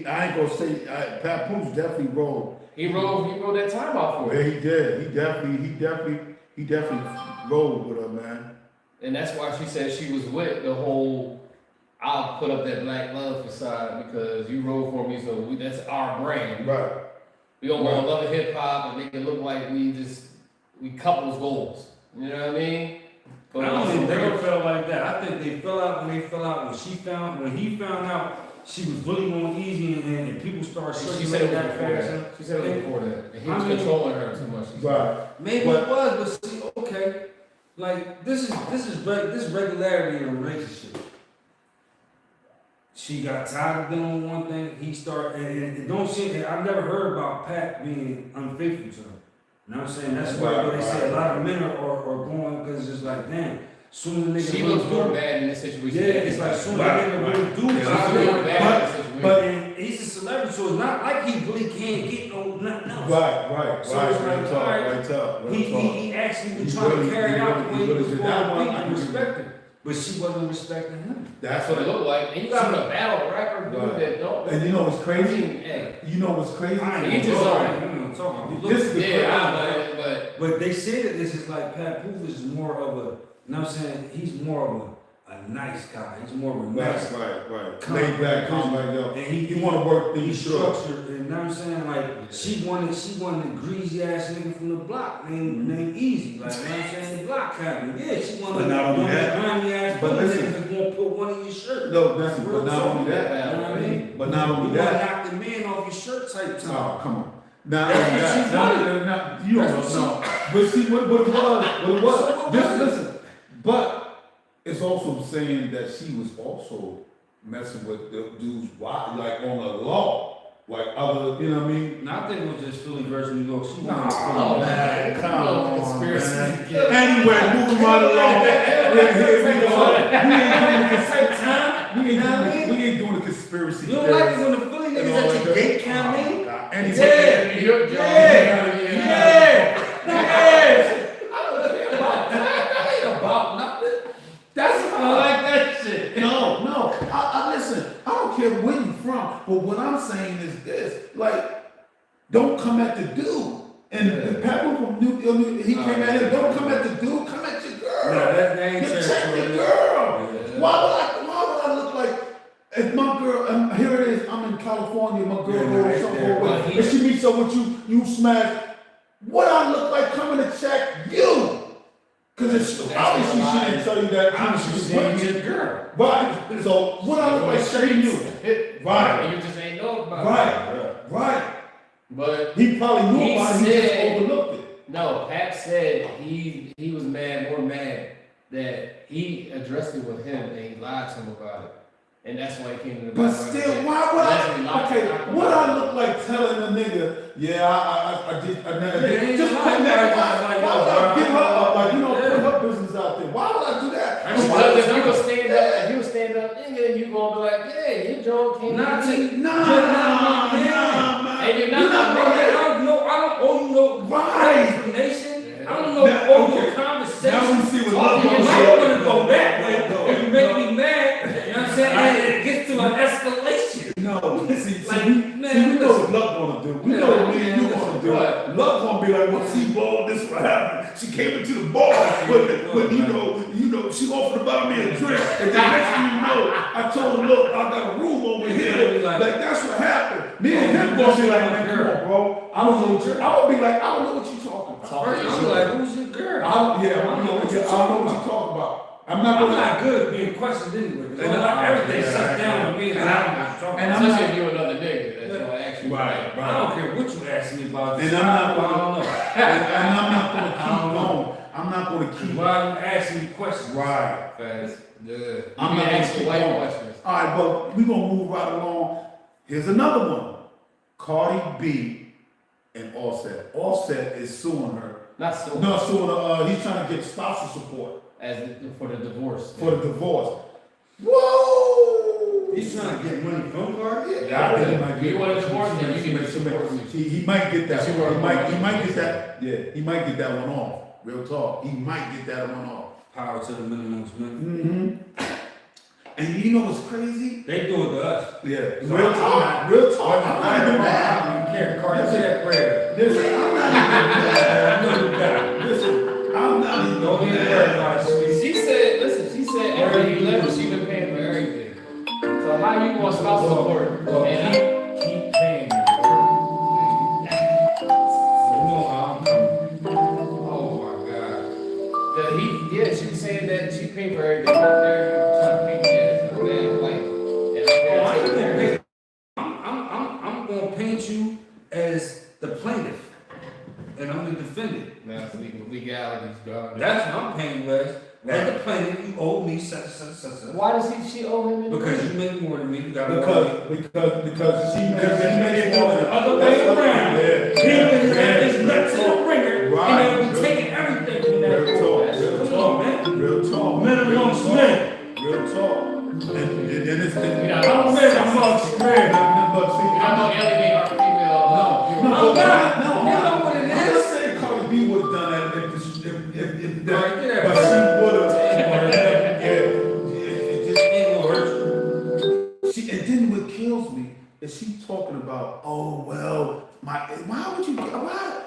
I ain't gonna say Papoose definitely rolled. He wrote that time out for Yeah, it. he did. He definitely he definitely rolled with her, man. And that's why she said she was with the whole, I'll put up that black love facade because you rode for me, so that's our brand. Right. We don't want to love hip hop and make it look like we couples goals. You know what I mean? But I don't think they ever felt like that. I think they fell out when he found out she was really going easy and people started she said it circulating was that before fast. that. She said it was before that. And he was I mean- controlling her too much. Right. Maybe it was, but see, okay, like this is regularity in a relationship. She got tired of doing one thing. He started, and don't see. I've never heard about Pat being unfaithful to her. You know what I'm saying? That's why they say a lot of men are going because it's like, damn, soon as the nigga She really looks more do- bad in this situation. Yeah, it's like soon as the Right, nigga right. really do. Yeah, She's more bad in this situation. But he's a celebrity, so it's not like he really can't get no nothing else. Right. So it's like, Real talk, alright, real talk, real He talk. actually was He trying really- to carry he out really- the he way he really was did. going That to one, be I and agree. respected. But she wasn't respecting him. That's what it looked like. And you got a battle rapper dude Right. that don't. And you know what's I crazy? mean, hey. You know what's crazy? I He ain't just talking. This is the Yeah, but But they say that this is like Pat Poof is more of a, you know what I'm saying? He's more of a nice guy. He's more of a nice guy. Right. Calm, Laid back, calm, like, yo. And He want to work He's things through. structured, and you know what I'm saying? Like, she wanted a greasy ass nigga from the block named Easy. Like, you know what I'm saying? The block kind of. Yeah, she wanted But not only that- grimy ass but nigga listen. that's gonna put one in your shirt. No, that's but Real not talk. only that. You know what I mean? But not only You wanna that. knock the man off your shirt type time. Oh, come on. Not That's only what that. she wanted. You don't That's know. But see what it was. So what Just was it? listen. But it's also saying that she was also messing with the dude's wife, like on the law, like other, you know what I mean? No, I think it was just Philly versus New York. She wanted Oh, man, come on, conspiracy. man. Anyway, moving right along. Here we go. We ain't doing the conspiracy. You don't like it when the Philly and niggas all at your that. gate count me? Anyway, New York Jones. that ain't about nothing. That's I like that shit. No. I listen. I don't care where you from, but what I'm saying is this: like, don't come at the dude. And Pepper from he came at him. Don't come at the dude. Come at your girl. No, that ain't You true. check your girl. Why would I look like? If my girl, here it is. I'm in California. My girl goes somewhere with, and she meets up with you. You smash. What I look like coming to check you? Because it's obviously she didn't tell you that. I'm just saying your girl. Right. So what I look like checking you? Right. You just ain't know about it. Right. But He probably knew He about it. He just said- overlooked it. no, Pat said he was more mad that he addressed it with him and he lied to him about it. And that's why he came to the But battle still, rap. why would That's what he I? lied Okay, to him what about. I look like telling a nigga? Yeah, I did. I never Yeah, did. Just you put lying, that. like, Why would I give her up? Like, Yeah. put her business out there. Why would I do that? Because if you would stand up, nigga, you gonna be like, yeah, your Joe came Not to to- me. Nah, man. And you're You're not not right. I don't owe you no Right. explanation. I don't know Now, owe you okay. a conversation. Now we see what love You goes might on. want to go back, but No. if you make me mad, you know what I'm saying? And it gets to an escalation. No, see, Like, we man, know what Luck gonna do. We know what me and you Yeah, gonna do. what? Luck gonna be like, well, see, ball, this what happened. She came into the bar, but you know, she offered to buy me a drink. And then next thing you know, I told her, look, I got a room over here. Like, that's what happened. Me and him gonna be like, man, come on, bro. I don't know what you. I would be like, I don't know what you talking about. First, I'm like, who's your girl? I don't know what you talking about. I'm not I'm gonna. not good at being questioned anyway. Because And I- everything yeah, shuts down with me, and and I'm not talking. and I'm Especially not- if you another nigga that's gonna ask you. Right, I don't care what you ask me about. And I'm not I don't know. And I'm not gonna I don't keep know. going. I'm not gonna keep. Why are you asking me questions? Right. Fast. Yeah. I'm You not be asking gonna white keep going. questions. All right, but we gonna move right along. Here's another one. Cardi B and Offset. Offset is suing her. Not so No, suing her. He's trying to get spousal support for the divorce. for the divorce. Whoa! He's trying to get money from Cardi? Yeah, I think he might You get. want a divorce, then you she can might- support me. He might get that. She He work might on get that. Yeah, he might get that one off. Real talk. He might get that one off. Power to the minimum man. And you know what's crazy? They do it to us. Yeah. So Real I'm talk. Real talk. I'm not even I mad. don't care. Cardi said prayer. Listen, I'm not even mad. I know you got it. Listen, I'm Don't even worry about it, sweetie. She said, listen, she said every 11 she been paying for everything. So how you want spouse support? And Keep paying me, bro. You know how I'm coming. Oh my God. yeah, she was saying that she paid for everything. They're trying to pay for it. Like, Oh, I ain't gonna pay. I'm gonna paint you as the plaintiff, and I'm the defendant. Now, legalities, bro. That's what I'm paying you as. As the plaintiff, you owe me such. Why does she owe him? Because you make more than me. You got because she made more than other way around. Yeah. He was at his nuts in the ringer, Right. and they be taking everything from that. Come on, man. Real talk. Minimum Smith. Real talk. And it's I'm minimum Smith. I know everything our female. No, you know what it I'm not is. saying Cardi B would have done that if Right there. but she would have. It ain't gonna hurt you. And then what kills me is she talking about, oh well, why would you? Why?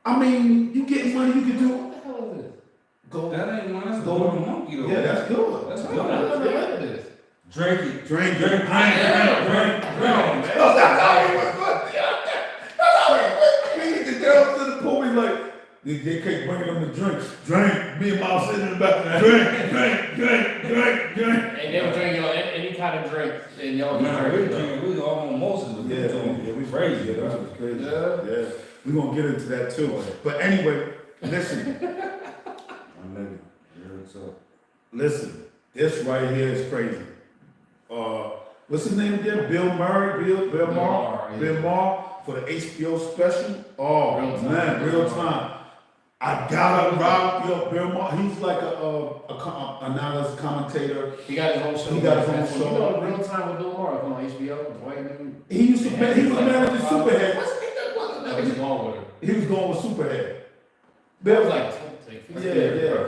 I mean, you get money, you can do. What the hell is this? Go. That ain't mine. That's golden monkey though. Yeah, that's good. That's I good. never heard of this. Drink it. Drink. Drink. Oh, that's how he was good. That's how he was. We get the girls to the pool, he's like, they keep bringing them the drinks. Drink. Me and Mom sitting in the back. Drink. And they were drinking any kind of drink, and y'all be Nah, we drinking. drinking. We all on Moses. Yeah, we crazy. Yeah, that was crazy. Yeah. We're gonna get into that too. But anyway, listen. Listen, this right here is crazy. What's his name again? Bill Maher yeah. Bill Maher for the HBO special. Oh Real time. man, real time. I gotta rock Bill Maher. He's like a analyst commentator. He got his own show. He got his own show. You know, Real Time with Bill Maher on HBO. White dude. He was managing Superhead. That was going with her. He was going with Superhead. That was Bill, like, yeah.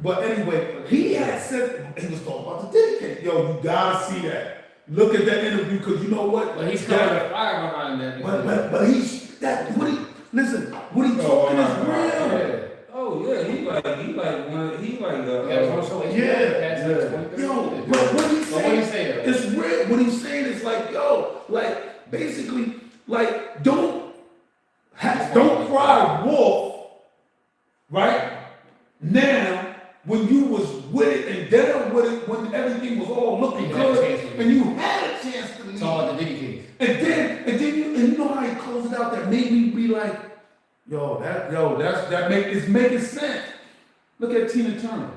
But anyway, he had said he was talking about the dedicate. Yo, you gotta see that. Look at that interview, because you know what? But he's coming to fire behind that. But he's that. What he talking is real. Yeah. Oh yeah, he like Yo, but what he's But what he saying? it's real. What he's saying is like, yo, like basically, like don't cry wolf, right? Now, when you was with it and down with it, when everything was all looking good, and you had a chance to leave, It's all about the dedicated. and then you know how he closed it out. That made me be like, it's making sense. Look at Tina Turner.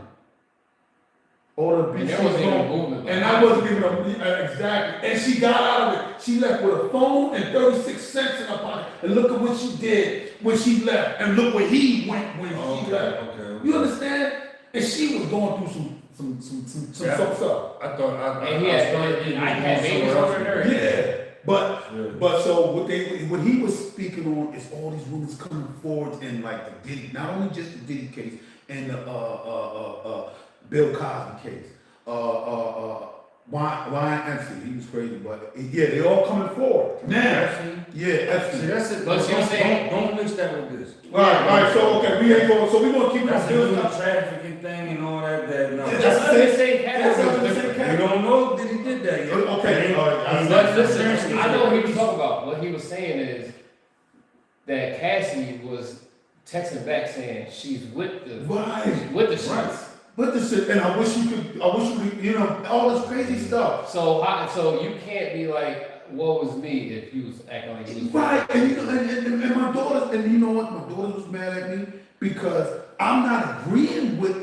All the And bitches there wasn't even movement. and I wasn't even exactly. And she got out of it. She left with a phone and 36 cents in her pocket. And look at what she did when she left. And look where he went when she left. Okay. You understand? And she was going through some stuff. I thought And he had babies over there. Yeah. But so what he was speaking on is all these women coming forward in like the Diddy, not only just the Diddy case and the Bill Cosby case. Ryan Epstein, he was crazy, but yeah, they all coming forward. Now, Epstein. that's it. But she was saying, Don't mix that with this. All right, so okay, we ain't going, so we're gonna keep That's it a on little Bill. trafficking thing and all that. No. That's the same category. You don't know that he did that yet. Okay, all right. But listen, I know what he was talking about. What he was saying is that Cassie was texting back saying she's with the shits. But the shit, and I wish you could, all this crazy stuff. So you can't be like, woe is me if you was acting like you was Right, and my daughter, and you know what, my daughter was mad at me because I'm not agreeing with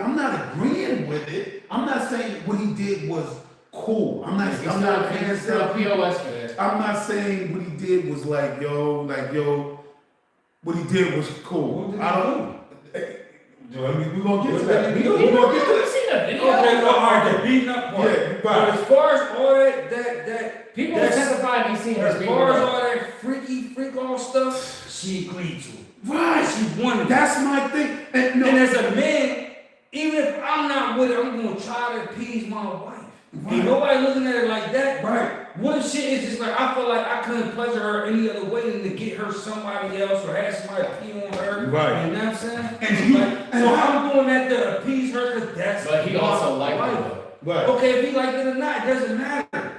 it. I'm not saying what he did was cool. I'm not He's still a POS for that. I'm not saying what he did was like, yo, what he did was cool. I don't know. I mean, we're gonna get to that. We're gonna get to that. See that video? Okay, all right, the beating up part. Yeah, right. But as far as all that People are testifying he's seen her as being far as raped. all that freak off stuff, she agreed to it. Right. She wanted it. That's my thing. And And as a man, even if I'm not with it, I'm gonna try to appease my wife. Ain't nobody looking at it like that. Right. What if shit is just like, I feel like I couldn't pleasure her any other way than to get her somebody else or have somebody pee on her. Right. You know what I'm saying? And So I'm doing that to appease her because that's But he also my liked life. it though. Right. Okay, if he liked it or not, it doesn't matter.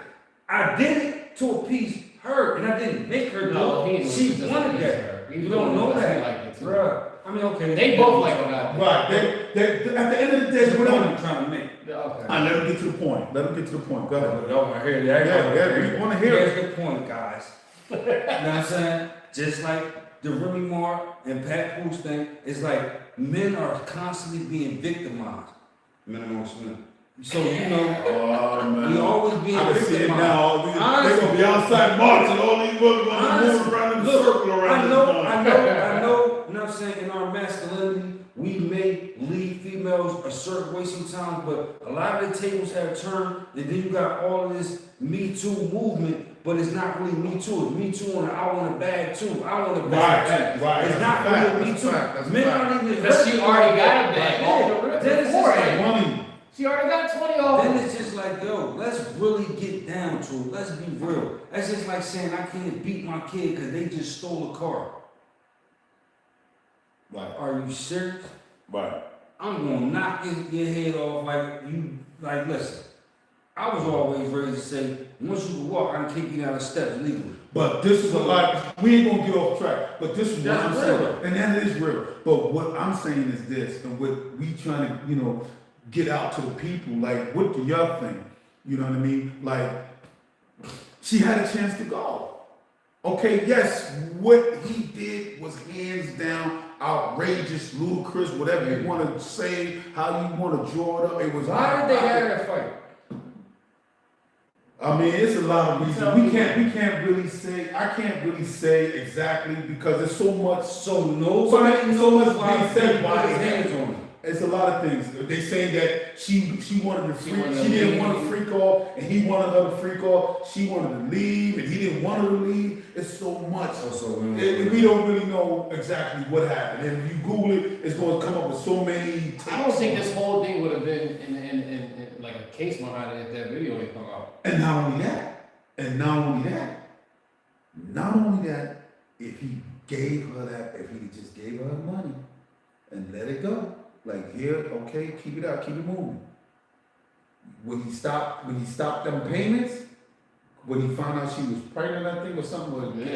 I did it to appease her, and I didn't make her No, do he it. was She just wanted appeasing that. her. You don't know He that, liked it too. bruh. I mean, okay. They both like it out there. Right. They, at the end of the day, That's what whatever. I'm trying to make. Okay. Let him get to the point. Let him get to the point. Go ahead. Y'all want to hear that? Yeah, we want to hear it. Here's the point, guys. You know what I'm saying? Just like the Remy Mark and Pat Pooch thing, it's like men are constantly being victimized. Minimum Smith. So, you know, Oh, man. we always being I can see it victimized. now. They're Honestly. going to be outside marching. All these women going to Honestly. move around in a Look, circle around I this know, joint. you know what I'm saying? In our masculinity, we may lead females a certain way sometimes, but a lot of the tables have turned, and then you got all of this Me Too movement, but it's not really Me Too. It's Me Too on I want a bag too. I want a bag too. Right. It's That's not a fact. really Me That's a Too. fact. That's a Men fact. aren't even Because she already got a bag off the rip Then it's just beforehand. like, Money. She already got 20 off. then it's just like, yo, let's really get down to it. Let's be real. That's just like saying I can't beat my kid because they just stole a car. Right. Are you serious? Right. I'm gonna knock your head off like you, like listen. I was always raised to say, once you can walk, I can kick you down the steps legally. But this is a lot. We ain't gonna get off track. But this is what That's I'm real. saying, and that is real. But what I'm saying is this, and what we trying to, get out to the people. Like, what do y'all think? You know what I mean? Like, she had a chance to go. Okay, yes, what he did was hands down outrageous, ludicrous, whatever you want to say, how you want to draw it up. It was. Why did they have that fight? I mean, it's a lot of reasons. We can't really say. I can't really say exactly because there's so much. So nobody knows why being said he by put his it. hands on him. It's a lot of things. They say that she wanted to freak. wanted to She didn't leave. want to freak off, and he wanted her to freak off. She wanted to leave, and he didn't want her to leave. It's so much. We don't really know exactly what happened. And if you Google it, it's going to come up with so many. I don't think this whole thing would have been in like a case behind it if that video didn't come out. And not only that, if he gave her that, if he just gave her money and let it go, like here, okay, keep it up, keep it moving. When he stopped them payments, when he found out she was pregnant, I think, or something was he was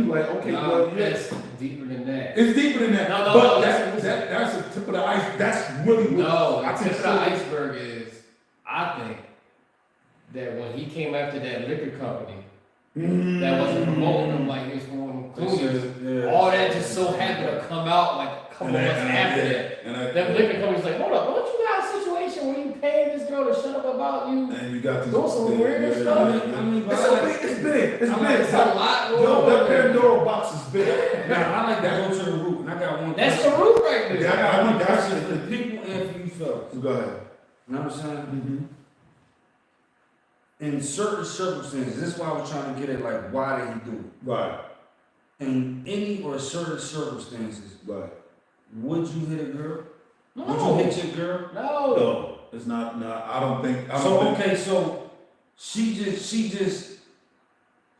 like, okay, well, It's deeper than that. it's deeper than that. No, but listen. that's the tip of the ice. That's really what No, I the think tip of the iceberg is, I think, that when he came after that liquor company, that wasn't promoting him like he was going to all that just so happened to come out like a couple months after that. That liquor company's like, hold up, don't you got a situation where you paying this girl to shut up about you? And you got Doing some weird stuff. I mean, It's so big. It's big. It's big. It's a lot. Yo, that Pandora box is big. Now, I like that go to the root, and I got one That's the root right there. Yeah, I got one that's question for it. the people and for you fellas. Go ahead. You know what I'm saying? Mm-hmm. In certain circumstances, this is why I was trying to get at, like, why did he do it? Right. In any or certain circumstances, Right. would you hit a girl? No. Would you hit your girl? No. No, it's not. No, I don't think. Okay, so she just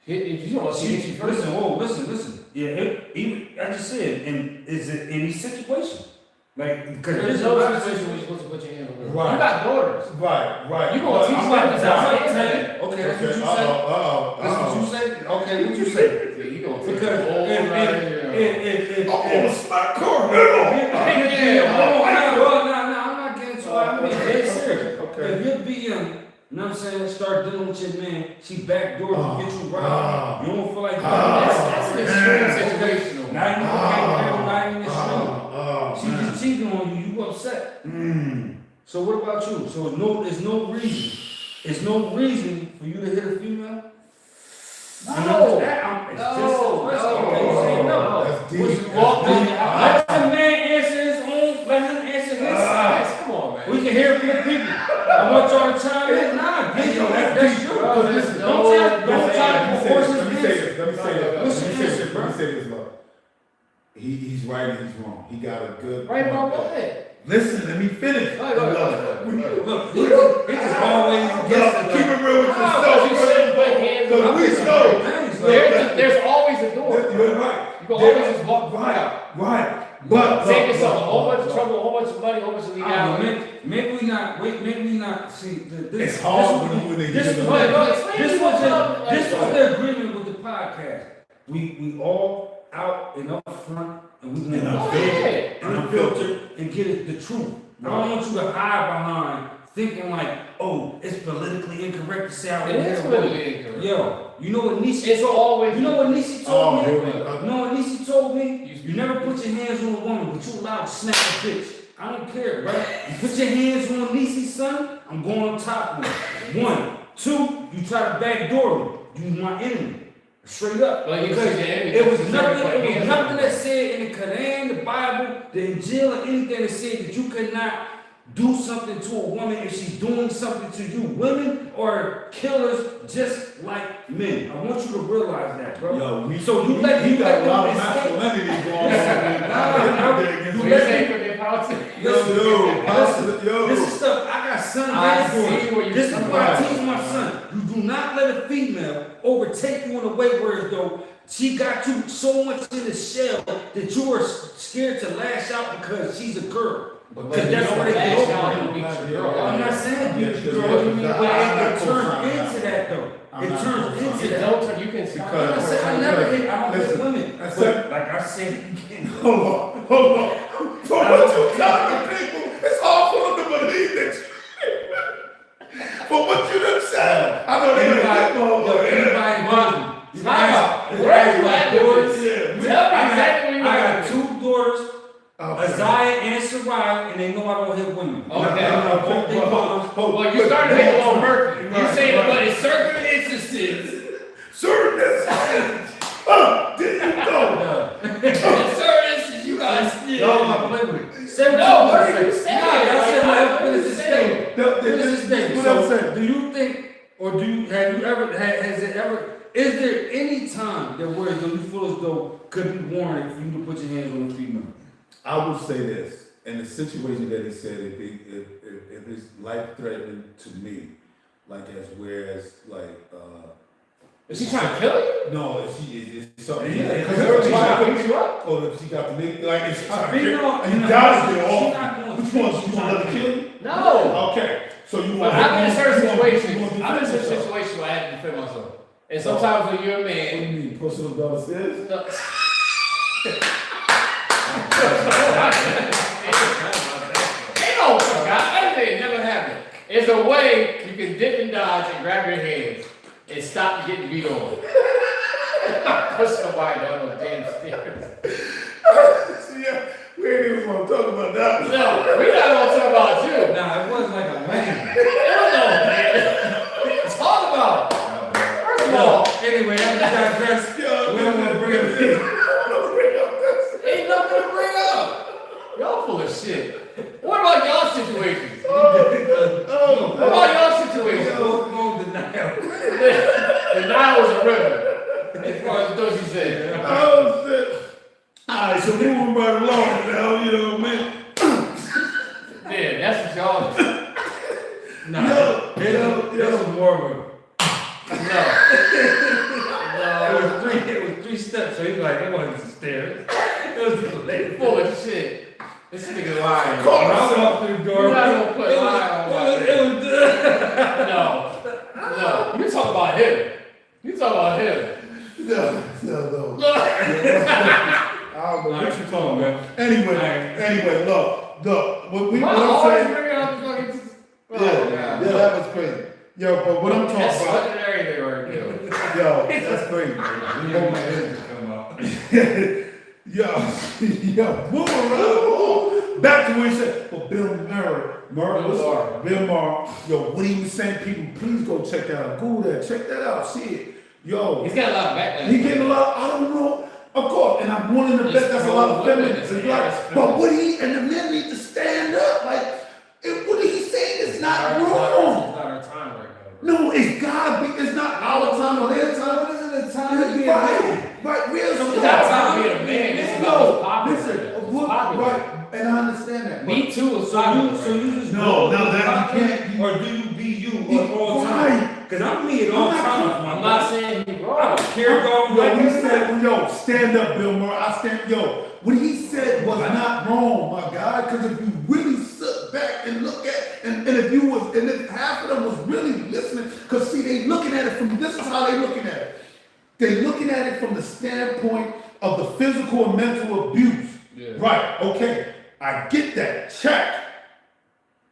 If you want to see it first. listen. Yeah, even I just said, and is it any situation? Like, because There's no situation where you're supposed to put your hand on her. Right. You got daughters. Right. You gonna teach them That's how what to I'm say saying. Okay, that's what you say. That's what you say. Okay, what you say? Yeah, you gonna take Because the whole if I'm a slap car. I'm not getting to it. I'm being dead serious. Okay. If you're being, you know what I'm saying, start dealing with your man, she backdoor to get you right. You don't feel like That's an extreme situation. though. Not even extreme. She just cheating on you, you upset. So what about you? So there's no reason. There's no reason for you to hit a female? No. It's just a question. Okay, you say no. That's deep. Would you walk That's in deep. Let the man answer his own, let him answer his side. Come on, man. We can hear from the people. I want y'all to chime in. Nah, Hey, yo, that's deep. true. Because listen, Don't try to force Let me his say answer. this. Let me say this. What's Let me your say answer, this. bro? Let me say this, Lord. He's right and he's wrong. He got a good. Right about what? Listen, let me finish. Go ahead. When look, he just always gets Keep it real with Because you yourself. shouldn't put hands on Because we people. know. There's always a door. You're right. You can always just walk out. Right. But Save yourself a whole bunch of trouble, a whole bunch of money, a whole bunch of legality. Maybe we not see this. It's hard when they this get was it. this was the agreement with the podcast. We all out and up front, and we And unfiltered and get it the truth. I don't want you to hide behind thinking like, oh, it's politically incorrect to say I It is politically incorrect. Yo, you know what Niecy It's always. You know what Niecy told me? here we go. You know what Niecy told me? You never put your hands on a woman, but you allowed to smack a bitch. I don't care, bro. You put your hands on Niecy's son, I'm going on top of you. 1, 2, you try to backdoor me. You my enemy. Straight up. Like because it it was nothing that said in the Quran, the Bible, the Injil, or anything that said that you could not do something to a woman if she's doing something to you. Women are killers just like men. I want you to realize that, bro. Yo, you got a lot of masculinity going on. You say for their politics. Yo. This is stuff I got sons I and see where daughters. you're This is coming what I from. teach my son. You do not let a female overtake you in a way where though she got you so much in the shell that you are scared to lash out because she's a girl. But Because that's what they lash go out for. and beat your girl. I'm not saying beat your Yeah, girl, yeah, but it turns into that though. It turns into You that. don't. You can stop. I said I never hit. I don't hit Listen, women. I But said- like I said again. Hold on. For what you telling the people, it's hard for them to believe that you. For what you done said. I know they I got 2 daughters, Isaiah and Sarai, and they know I don't hit women. Well, you started to make a little murky. You saying what is certain instances. Certain instances. Did you know? In certain instances, you guys still. Y'all play with me. Say what No, you what want are you to say. saying? Nah, I said my finish this thing. What Finish this thing. I'm So, saying. do you think, or has it ever, is there any time that where you feel as though could be warranted for you to put your hands on a female? I would say this, in the situation that he said, if it's life threatening to me, like as whereas like Is she trying to kill you? no, if she is something Because she's trying to beat you up. or if she got the nigga like if she trying to female, kill you gotta get she's off. not going Which to one? You want to kill you? No. Okay, so you But want? I've been in certain you want situations. to I've been in defend certain yourself. situations where I had to defend myself. And sometimes when you're a What do man, you mean? Push those down the stairs? no. Ain't no fuck out. Anything never happened. It's a way you can dip and dodge and grab your hands and stop getting beat on. Push somebody down those damn stairs. Yeah, we ain't even gonna talk about that. No, we're not gonna talk about you. Nah, it wasn't like a man. Talk about it. First of all, Anyway, I'm just digress. Yo, We don't want to bring it in. ain't nothing to bring up. Y'all full of shit. What about y'all situations? What about y'all situations? Go denial. The Nile was a river. As far as Doshi said. Oh shit. Alright, so moving right along now, you know what I mean? Yeah, that's what y'all do. Nah, it was more of a. No. It was 3 steps, so he's like, it wasn't the stairs. It was the lady. Full of shit. This nigga lying. Call When I walked through the door, You're not gonna put a lie on my it was No. No. You talk about him. You talk about him. No. I don't know what you talking about. Anyway, look, what Why I'm always saying, bring out the fucking... yeah, that was crazy. Yo, but what I'm That's talking about, fucking everything right there. yo, that's crazy. Oh, my head come out. Yo, move around. Back to what he said. But Bill Maher, Bill Maher, yo, what he was saying, people, please go check that out. Google that, check that out, see it. Yo, He's got a lot of backlash. he getting a lot, I don't know, of course, and I'm willing to bet that's a lot of feminists. But what he, and the men need to stand up, like, what he's saying is not It's wrong. not our time right now, bro. No, it's gotta be, it's not our time or their time. What is it, the time to be Right, real It's stuff. not time to be a man. It's about what's popular. Listen, It's popular. right, and I understand that. Me too is So popular. you just No, that you can't. Cause I'm me at all times. I'm not saying he I wrong. don't care about Yo, he said, yo, stand up, Bill Murray. I stand, yo, what he said was not wrong, my guy, because if you really sit back and look at, and if half of them was really listening, because see, they looking at it from, this is how they looking at it. They looking at it from the standpoint of the physical and mental abuse. Yeah. Right, okay, I get that, check.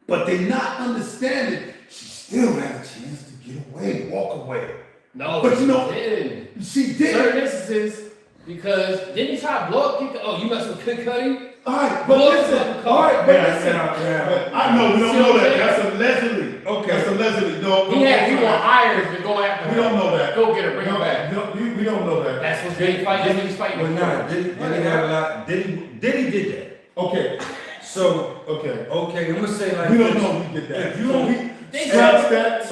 But they not understanding, she still had a chance to get away, walk away. No, But you know, she didn't. she did. Certain instances, because didn't he try to blow up people? Oh, you mess with Kid Cudi? Alright, but listen, alright, but listen. Yeah. I know, we don't know that, that's allegedly. Okay. That's allegedly, no. He had people on irons to go after her. We don't know that. Go get her, bring No, her back. no, we don't know that. That's what's Diddy fighting. That's what he's fighting. But for. nah, Diddy have a lot. Diddy did that. Okay, So okay. okay, I'm gonna say like We don't this. know who did that. If you So don't, They scratch that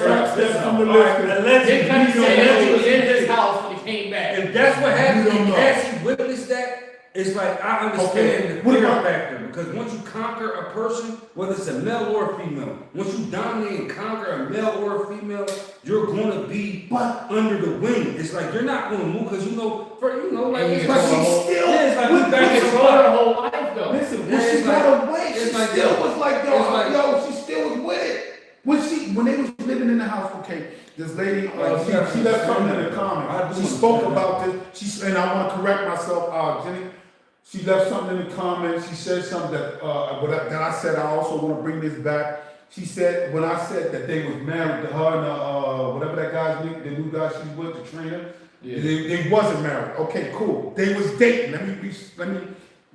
from the list. They kind of say that he was in his house when he came back. if that's what happened, We don't and know. Cassie witnessed that, it's like I understand Okay. the What fear about- factor because once you conquer a person, whether it's a male or a female, once you dominate and conquer a male or a female, you're gonna be But, under the wing. It's like you're not gonna move because you know, like And it's you but like she control- still, Yeah, it's like with- we back He in controlled her whole life though. listen, Yeah, when she it's got like- away, she it's like still that. was like, It's like- yo, she still was with it. When they was living in the house, okay, this lady, she left something in the comment. She spoke about this, and I wanna correct myself, Jenny. She left something in the comments, she said something that I said, I also wanna bring this back. She said, when I said that they was married to her and, whatever that guy's name, the new guy she was with, the trainer, Yeah. they wasn't married. Okay, cool. They was dating. Let me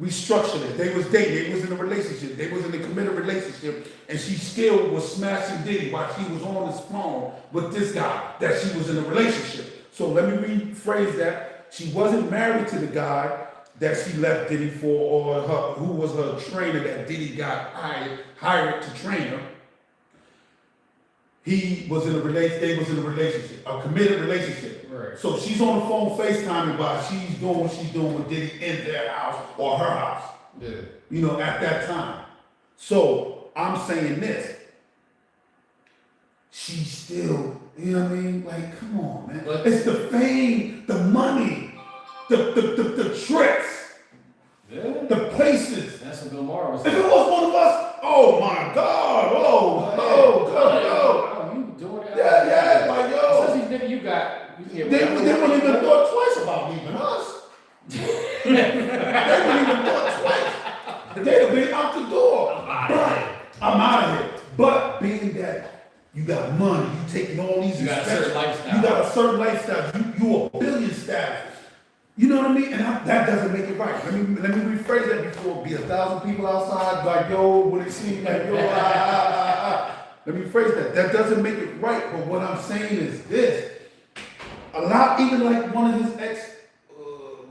restructure it. They was dating. They was in a relationship. They was in a committed relationship, and she still was smashing Diddy while she was on his phone with this guy that she was in a relationship. So let me rephrase that. She wasn't married to the guy that she left Diddy for, or who was her trainer that Diddy got hired to train her. He was in a they was in a relationship, a committed relationship. Right. So she's on the phone FaceTiming while she's doing what she's doing with Diddy in their house or her house. Yeah. You know, at that time. So I'm saying this. She still, you know what I mean? Like, come on, man. But- it's the fame, the money, the trips, Yeah. the places. That's what Bill Maher was If saying. it was one of us, oh my God, oh, You doing it? yeah, like yo. Especially nigga you got. You They wouldn't even thought twice about leaving us. They wouldn't even thought twice. They'd have been out the door. I'm out of here. But being that you got money, you taking all these You got a certain lifestyle. You got a certain lifestyle. You a billion status. You know what I mean? And that doesn't make it right. Let me rephrase that before. Be 1,000 people outside, like yo, when they see me, like yo, Let me phrase that. That doesn't make it right. But what I'm saying is this. A lot, even like one of his ex,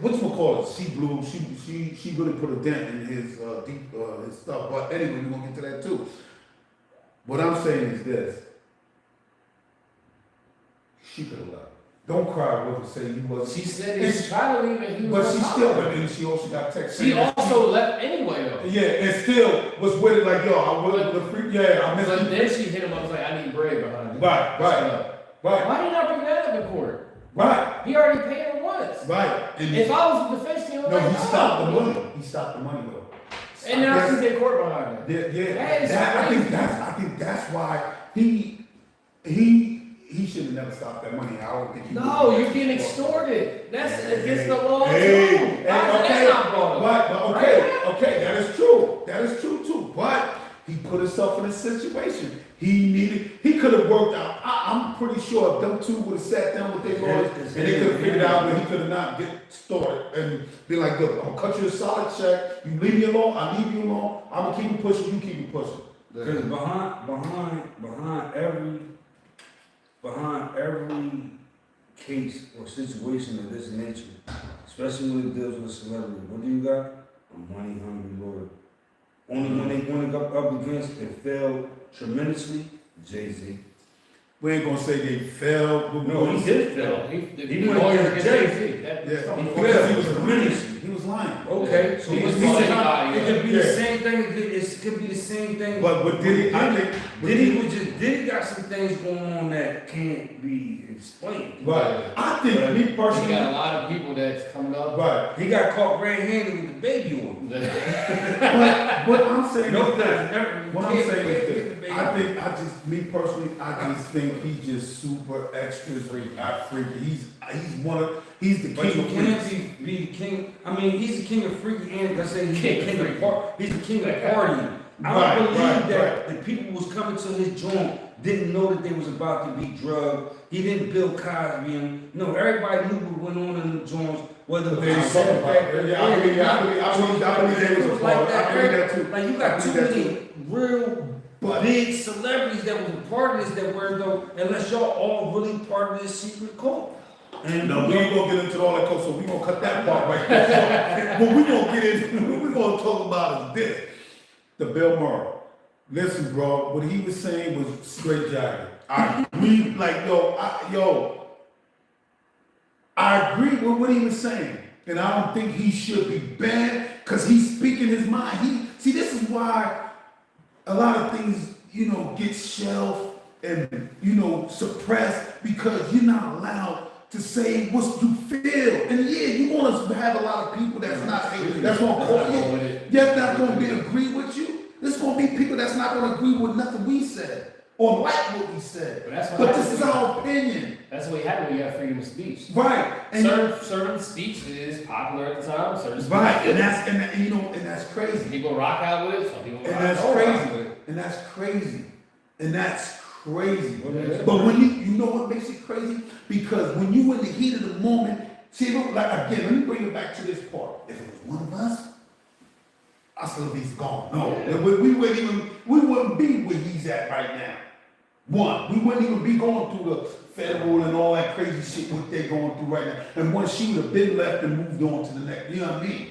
whatchamacallit, she blew, she really put a dent in his his stuff. But anyway, we're gonna get to that too. What I'm saying is this. She could have left. Don't cry with her, say you was. She said he tried to leave and he But was she on still, top. but then she also got text. She saying also left anyway though. yeah, and still was with it like, yo, I was the freak, yeah, I missed But you. then she hit him up and was like, I need bread behind you. Right. Why did you not bring that up in court? Right, He already paid her once. right. And If I was the defense team, I'm no, like, he stopped the no. money. He stopped the money though. And now she's in court behind him. Yeah. That is I think that's why he should have never stopped that money. I don't think he No, would. you're getting extorted. That's against the law too. Hey, Why is okay, that not brought up? but okay, that is true. That is true too. But he put himself in a situation. He could have worked out. I'm pretty sure if them two would have sat down with their lawyers and they could have figured out where he could have not get started and be like, look, I'm gonna cut you a solid check. You leave me alone, I leave you alone. I'm gonna keep you pushing, you keep me pushing. Because behind every case or situation of this nature, especially when it deals with a celebrity, what do you got? A money hungry lawyer. Only when they went up against and failed tremendously, Jay-Z. We ain't gonna say they failed. No, he did fail. He went lawyer against against Jay-Z. Jay-Z. That- Yeah, something- because he was tremendously. He was lying. Okay, so He was it calling could anybody be the Yeah. same thing. It could be the same thing. But Diddy, I think, Diddy got got some things going on that can't be explained. Right. I think me You personally. got a lot of people that's coming up. Right. He got caught red-handed with the baby on him. But what I'm saying No, is this. What I'm can't saying get is the baby. this. Me personally, I just think he's just super extra freaky. He's the But you king of can't freaks. be the king. I mean, he's the king of freaky, and I say he's King the of king of freaky. he's the king of partying. I Right, don't believe right, that the people was coming to his joint didn't know that they was about to be drugged. He didn't Bill Cosby him. No, everybody knew what went on in the joints. Whether it They was talking the about fact it. that Yeah, I believe they was a like part. that. I believe that too. Like you got I too believe that many real But big celebrities that was a part of this that were though, unless y'all all really part of this secret cult. And no, we ain't gonna get into all that, so we gonna cut that part right there. So, what we gonna get into, what we gonna talk about is this: the Bill Murray. Listen, bro, what he was saying was straight jacket. I agree, I agree with what he was saying, and I don't think he should be banned because he's speaking his mind. This is why a lot of things, get shelved and suppressed because you're not allowed to say what you feel. And yeah, you want us to have a lot of people that's gonna call you. Yes, that's gonna agree with you. There's gonna be people that's not gonna agree with nothing we said or like what we said. But this is our opinion. That's what happened when you have freedom of speech. Right. And Certain speech is popular at the time. Certain speech right. isn't. And that's crazy. People rock out with it. Some people And rock that's don't rock crazy. with it. And that's crazy. And that's crazy. But when you know what makes it crazy? Because when you in the heat of the moment, see, look, like again, let me bring it back to this part. If it was one of us, Hustle's gone. No, we wouldn't be where he's at right now. One, we wouldn't even be going through the federal and all that crazy shit what they're going through right now. And one, she would have been left and moved on to the next. You know what I mean?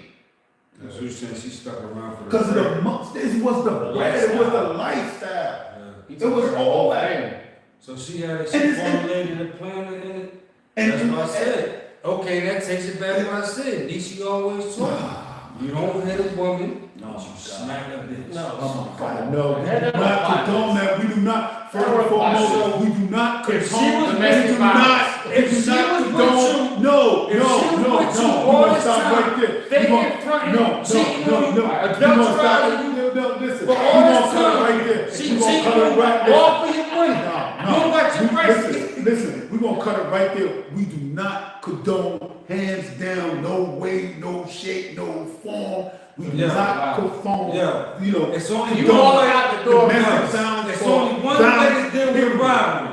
That's what you're saying. She stuck around for Because of the months, this was the bread, it was the lifestyle. It was all that. So she had And she it's- formulated a plan in it. And That's what I said. Okay, that takes it back to what I said. Nietzsche always told me. You don't hit a woman, you smack a bitch. No, No, we do not condone that. We do not, first and foremost, we do not If she condone, was we domestic do violence, not, if we do she not was condone, with no, if she was with you we all gonna this stop time, right there. they We gonna- get fronted, cheating no, on you, we gonna stop adulterizing you, no, listen, we for all gonna this cut it time. right there. She We gonna cheating cut it on right you, there. all for your money. You don't got your rights. Listen, we're gonna cut it right there. We do not condone, hands down, no way, no shape, no form. We do Yeah, not condone, Yeah. It's only You one walk way. out the door. domestic violence. It's or only one way violence, to deal with period. robbery.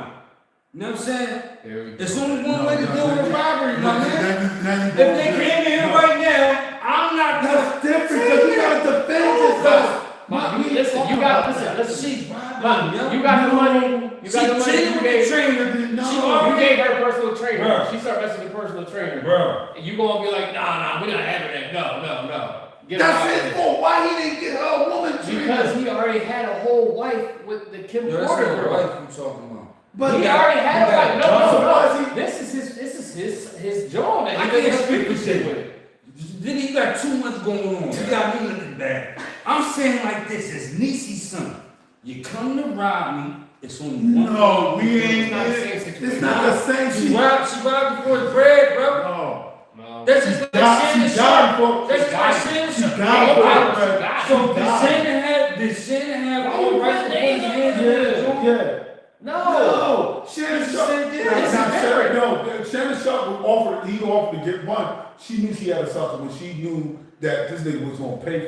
You know what I'm saying? There we go. It's only one No, way to no, deal no, with no, robbery, my man. Now you If they came in here right now, I'm not That's different because you gotta defend yourself. Listen, you got listen. She's But robbing, you got the money. You got the money. cheated You with the gave, trainer. No. She you already gave her a personal trainer. Bruh. She started messing with the personal trainer. Bro. And you gonna be like, nah, we're not having that. No. Get her That's out of his here. fault. Why he didn't get her a woman Because treatment? he already had a whole wife with the Kim That's Porter the girl. wife you talking about. But He already had a wife. No. he- This is his job that I he can't doesn't speak speak for for shit shit. with. Then you got too much going on. You got me looking bad. I'm saying like this, as Niecy's son. You come to rob me, it's only one. No, we It's ain't. not the same situation. It's not the same. She robbed before the bread, bro. No. That's just like She saying died for. That's just like saying She something. died for Okay. the bread. So She did died. Shannon have all rights to put his hands on her? Yeah. No. Shannon She Sharp. said, yeah, Now, it's Shannon, different. Shannon Sharp offered. He offered to get one. She knew she had a sucker when she knew that this nigga was gonna pay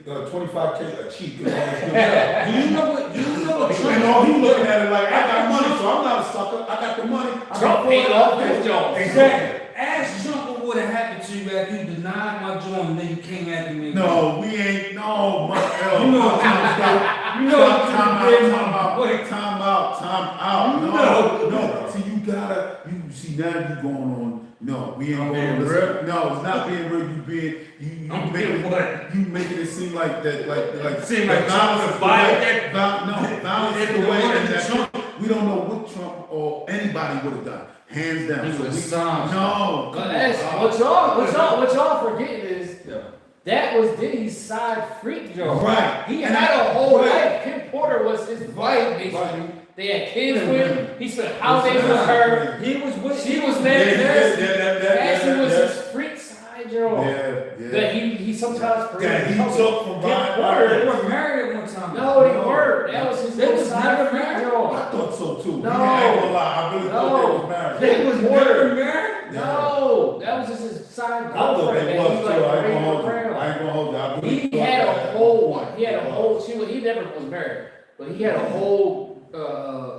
25K a cheek. Do you know what And all he looking at it like, I got money, so I'm not a sucker. I got the money. I Trump can paid afford off it. his Jones. Exactly. Ask Trump what would have happened to you after you denied my joint and then you came after me. No, we ain't. No, my hell. You know what time You know what you out. did. Time out. No. See, you gotta. You see now you going on. No, we ain't I'm going on. being Listen, real. no, it's not being real. You I'm making being what? You making it seem like that. Like Seem like violence Trump is the violent way. that- No, violence is If the the way. one And that that Trump. We don't know what Trump or anybody would have done. Hands down. He So was we, signed. no. But come that's on. what y'all forgetting is Yeah. that was Diddy's side freak joke. Right. He And had I- a whole right. life. Kim Porter was his wife, basically. Right. They had kids with him. He spent holidays with her. He was with. She was married. Cassie was his freak side joke. Yeah. That he sometimes That he took from They Ryan. were married at one time. No, they weren't. That was his They little was side never freak married. joke. I thought so too. No. I ain't gonna lie. I really thought they was married. They was never married. No, that was just his side I thought girlfriend. they that was he too. like I ain't paraded gonna hold you. around. I ain't gonna hold you. I really He thought had a that. whole one. He had a whole. He never was married, but he had a whole.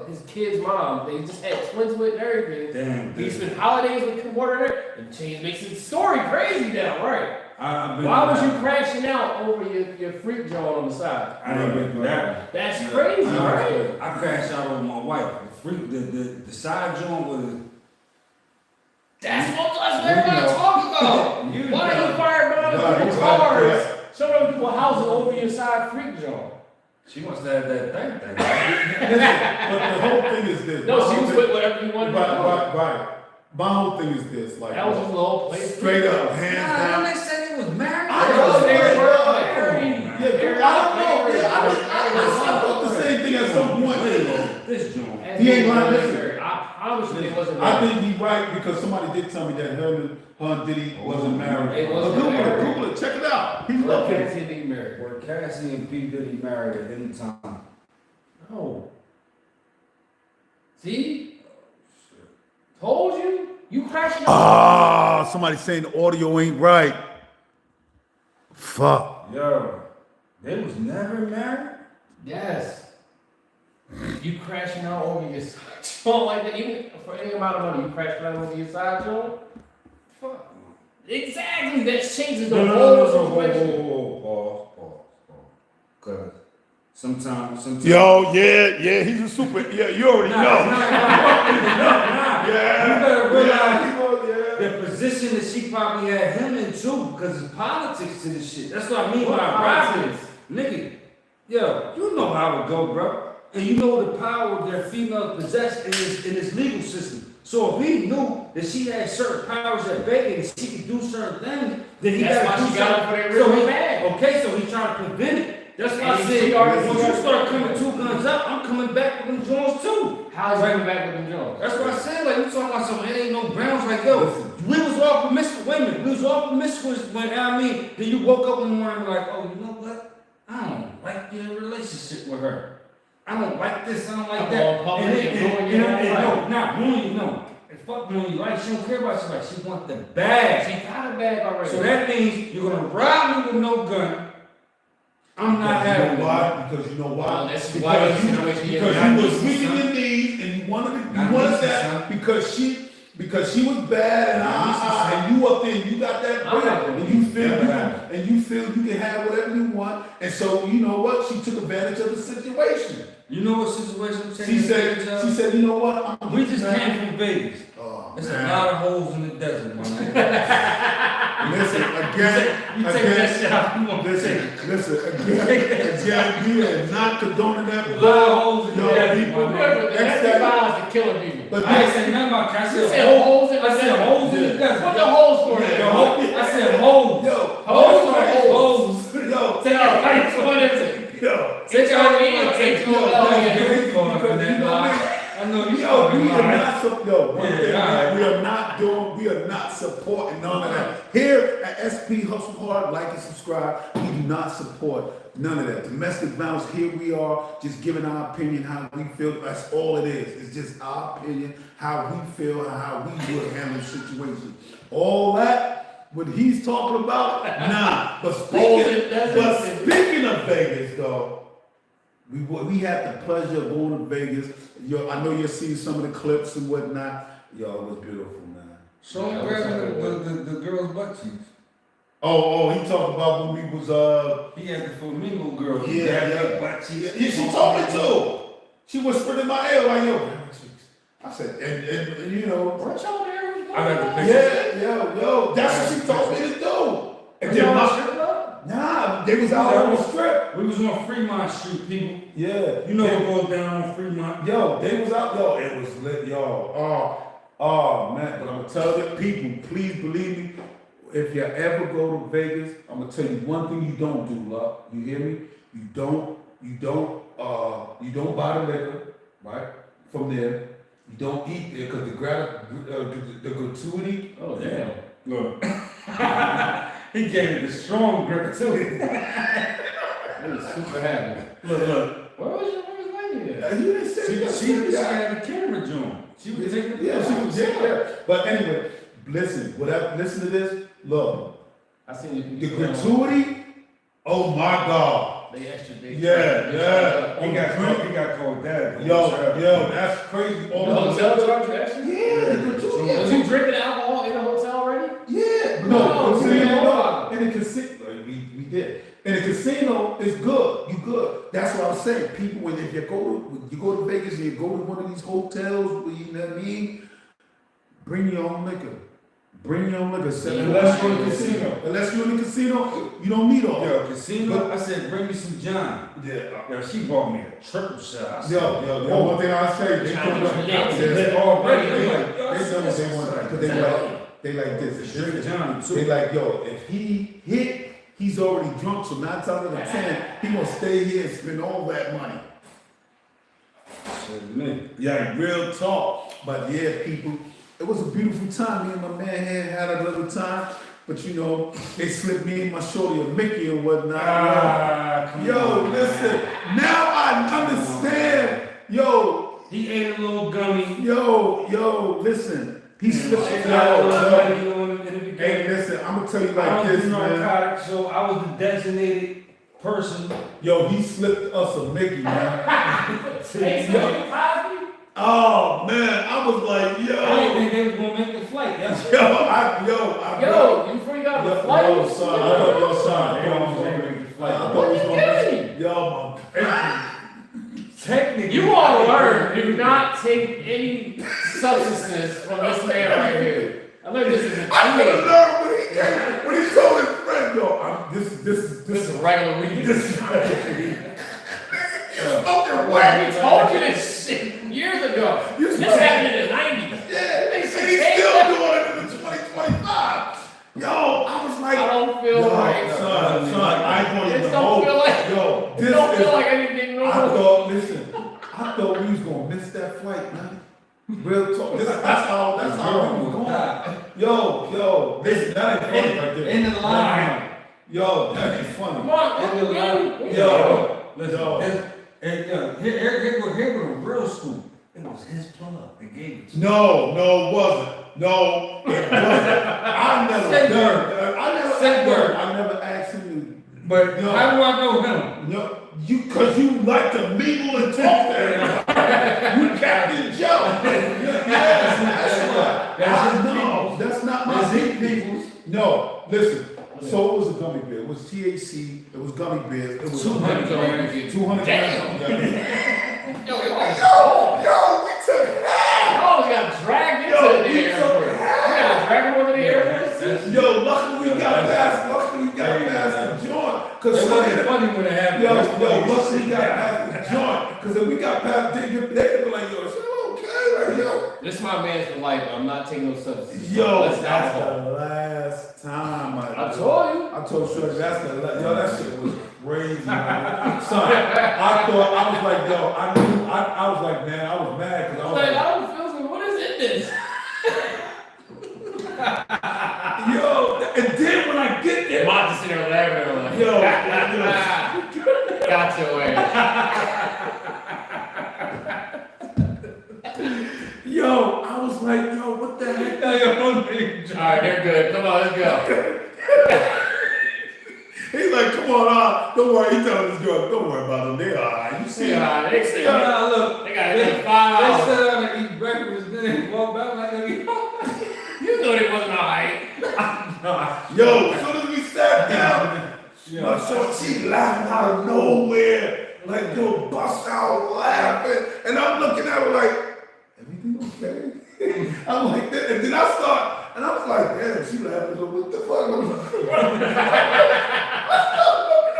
His kid's mom. They just had twins with and everything. Damn. He spent holidays with Kim Porter, and change makes his story crazy now, right? Why was you crashing out over your freak joint on the side? I didn't been that. That's crazy, right? I crashed out over my wife. The side joint was. That's what everybody talking about. You Why know. you fired by Right, people's right, cars? right. Some of them people housing over your side freak joint. She must have that thing. But the whole thing is this. No, My she whole was thing- with whatever you wanted to do. Right. My whole thing is this. Like, That was his little place. straight up, hands down. They said he was married. I They know were they married. Yeah, I don't know. Yeah, I thought the same thing at some point. This joint. He ain't lying, listen. I promise you it wasn't I married. think he's right because somebody did tell me that her and Diddy wasn't married. They wasn't Google married. it, Google it, check it out. He's Look, looking. Cassie didn't married. Were Cassie and P. Diddy married at any time? No. See? Told you. You crashing out. Ah, somebody saying the audio ain't right. Fuck. Yo, they was never married? Yes. You crashing out over your side joint like that, even for any amount of money, you crashing out over your side joint? Fuck. Exactly. That changes the No, whole whoa, situation. pause. Cause sometimes. Yo, yeah, he's a super. Yeah, you already know. Nah. Yeah. You better realize Yeah. the position that she probably had him in too, because it's politics to this shit. That's what I mean What by politics? politics. Nigga, yo, you know how it go, bro. And you know the power that females possess in this legal system. So if he knew that she had certain powers at bay and she could do certain things, then he That's got to why do she got something. it for that real bad. Okay, so he trying to prevent it. That's why I And said, she already once you got- start coming two guns up, I'm coming back with them joints too. How's he coming back with the joint? That's what I said. Like, you talking about something, it ain't no grounds. Like, yo, we was all promiscuous. Wait a minute, we was all promiscuous when, I mean, then you woke up in the morning and like, oh, you know what? I don't like your relationship with her. I don't like this, I don't like I'm that. all public and ruin your whole life. No, not ruin you, no. And fuck ruin you, like, she don't care about you, like, she want the bag. She got a bag already. So that means you're gonna rob me with no gun. I'm not You having know it. why? Because you know Well, why? that's why Because you you, know what you because get. you was weak in your knees and you wanted Not that because she was bad and you up there and you got that I'm bread not and you feel gonna you can have whatever you want and so you know what? She took advantage of the situation. You know what situation I'm She taking advantage said, of? you know what? I'm We just came from Vegas. Oh, There's a man. lot of holes in the desert, man. Listen, You take that shit out, you want to take listen, again, we are not condoning that. a lot of holes in the Yo, desert, people, my Remember, nigga. that's the violence to killing people. But I ain't saying nothing about I You said said holes. holes in the I said desert. holes in the desert. What the holes for? Yeah, then? I said holes. Yo, Holes or are holes? holes. yo, Take out right what is it? yo. Take out the Take take your out I know you Yo, we fucking are lying. not one Yeah, thing alright. we are not supporting none of that. Here at SP Hustle Hard, like and subscribe. We do not support none of that. Domestic violence, here we are, just giving our opinion, how we feel. That's all it is. It's just our opinion, how we feel, and how we would handle the situation. All that, what he's talking about, nah. But speaking of Vegas, though, we had the pleasure of going to Vegas. Yo, I know you're seeing some of the clips and whatnot. Yo, it was beautiful, man. Show me grabbing the girl's butt cheeks. Oh, he talked about when we was He had the flamingo girl. He Yeah, had yeah. her butt cheeks. Yeah, she told me too. She whispered in my ear like, yo, grab my cheeks. I said, and you know, Weren't y'all there? I got the picture. yo, that's what she told me to do. And Were then y'all my, strip club? nah, they was out on the strip. We was on Fremont Street, people. Yeah, You know what goes down on Fremont. yo, they was out, yo, it was lit, yo. Oh man, but I'm gonna tell the people, please believe me. if you ever go to Vegas, I'm gonna tell you one thing you don't do, love. You hear me? You don't buy the liquor, right? From there. You don't eat there because the gratuity. Oh, damn. Look. He gave it the strong gratuity. He was super happy. Look. Where was lady at? You didn't say She had a camera joint. She was taking the yeah, she was yeah. But anyway, listen, listen to this. Look, I seen the gratuity. Oh my God. They extra big. Yeah. He got called that. Yo, that's crazy. The hotel charge you extra? Yeah, the gratuity. Was you drinking alcohol in the hotel already? Yeah. No, No. In the casino, we did. In the casino, it's good. You good. That's what I'm saying. People, when if you go to Vegas and you go to one of these hotels, you know what I mean? Bring your own liquor. Unless you're in the casino. Unless you're in the casino, you don't need all that. Yo, casino, I said, bring me some John. Yeah. Yo, she bought me a triple shot. I said, Yo, one thing I say, they Chinese put licks. They already, they like, they know what they want, because they like this. Straight Johnny, too. They like, yo, if he hit, he's already drunk, so 9 times out of 10, he gonna stay here and spend all that money. Said me. Yeah, real talk. But yeah, people, it was a beautiful time. Me and my man had a little time, but you know, they slipped me and my shorty a Mickey and whatnot. Yo, listen, now I understand. Yo, he ate a little gummy. yo, listen. He slipped me. Hey, listen, I'm gonna tell you like this, man. So I was the designated person. Yo, he slipped us a Mickey, man. Hey, so you Cosby? Oh man, I was like, I didn't think they was gonna make the flight. Yo, before you got the flight? Yo, son, I thought your son. I thought he was gonna. Yo, my. Technically, You all learn, do not take any substances from this man right here. I learned this is a I could teenager. have learned when he told his friend, yo, this This is a regular weed. this is fucking We whack. told you this shit years ago. You This happened in the 90s. Yeah, They and said, he's "Hey, still doing it in the 2025. Yo, I was like, I don't feel right. son, I ain't going This to don't feel like, yo, this don't feel like anything normal. I thought we was gonna miss that flight, man. Real talk. That's how we was going. Yo, listen, that ain't funny right there. in the line. Yo, that ain't funny. Come on, In the line. Yo, Listen, here was a real scoop. It was his plug. They gave it to me. no, it wasn't. No, it wasn't. I never asked him. But No. how do I know him? No, cause you like to mingle and talk to everybody. You Captain Joe. Yes, that's what. That's not my That's his big people's. No, listen. So it was a gummy bear. It was THC. It was gummy bears. It was 200 grams. 200 Damn. grams. Yo, it was Yo, we took half. Oh, we got dragged into Yo, the we airport. took We half. got dragged over the airport. Yo, luckily we got past the joint. It Cause wasn't funny when it happened. luckily we got past the joint. Cause if we got past, they could be like, yo, is it okay? Like, yo. This is my man for life. I'm not taking no substances. Yo, That's that's alcohol. the last time I told you. I told Shorty, that's the last. Yo, that shit was crazy, man. Son, I thought, I was like, yo, I was like, man, I was mad because I was Like, like, I don't feel so. What is in this? yo, and then when I get there, Mom just sitting there laughing. Like, yo, got your ass. yo, I was like, yo, what the heck? All right, they're good. Come on, let's go. He's like, come on, don't worry. He telling this girl, don't worry about them. They all right. You see, They got Look, they got 5 hours. they sat down and eat breakfast, then they walk back like they You knew it wasn't alright. yo, as soon as we sat down, my short, she laughing out of nowhere, like yo, bust out laughing, and I'm looking at her like, everything okay? I'm like that, and then I start, and I was like, damn, she laughing, so what the fuck? I'm looking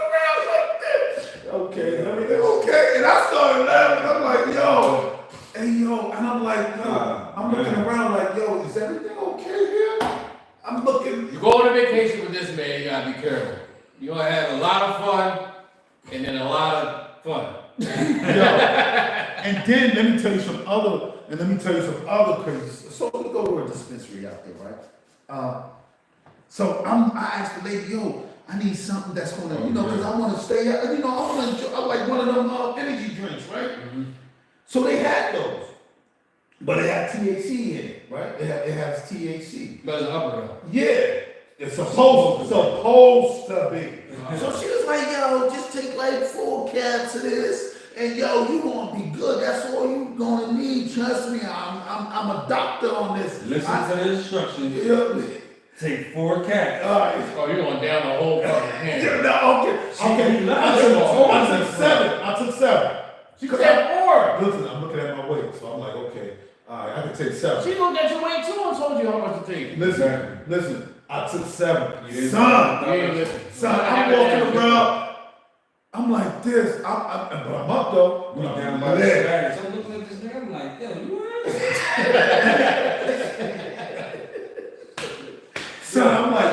around like this. Okay, everything okay? And I started laughing. I'm like, yo, hey yo, and I'm like, yo, I'm looking around like, yo, is everything okay here? I'm looking. You go on a vacation with this man, you gotta be careful. You're gonna have a lot of fun and then a lot of fun. Yo, and then let me tell you some other crazy stuff. So we go to a dispensary out there, right? So I asked the lady, yo, I need something that's gonna, because I want to stay out, I want to enjoy, I like one of them energy drinks, right? Mm-hmm. So they had those, but it had THC in it, right? It has THC. But it's upper though. Yeah, it's supposed to be. So she was like, yo, just take like 4 caps of this, and yo, you gonna be good. That's all you gonna need. Trust me, I'm a doctor on this. Listen to the instructions. Yeah. Take 4 cats. All right. Oh, you're going down the whole fucking hand. Yeah, no, okay. I took 7. She said 4. Listen, I'm looking at my weight, so I'm like, okay, all right, I can take 7. She looked at your weight too and told you how much to take. Listen, I took 7. You Son, ain't listen. I'm walking around. I'm like this. But I'm up though. We down by the side. So I'm looking at this nigga, I'm like, yo, you Son, I'm like,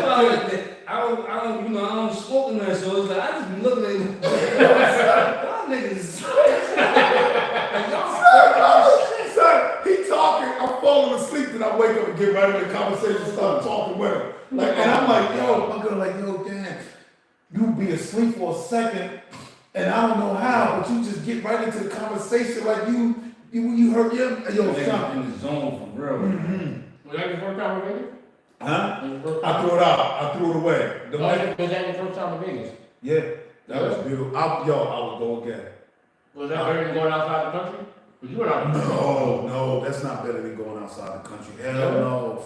I don't smoke in that, so it's like, I just be looking at him. Y'all niggas. Son, he talking, I'm falling asleep, then I wake up and get right in the conversation, start talking with him. Like, and I'm like, yo, I'm gonna like, yo, damn, you be asleep for a second, and I don't know how, but you just get right into the conversation like you heard him, yo, son. In the zone for real. Mm-hmm. Was that your first time in Vegas? Huh? I threw it out. I threw it away. Was that your first time in Vegas? Yeah, that was beautiful. I would go again. Was that better than going outside the country? Because you went out the country. No, that's not better than going outside the country. Hell no.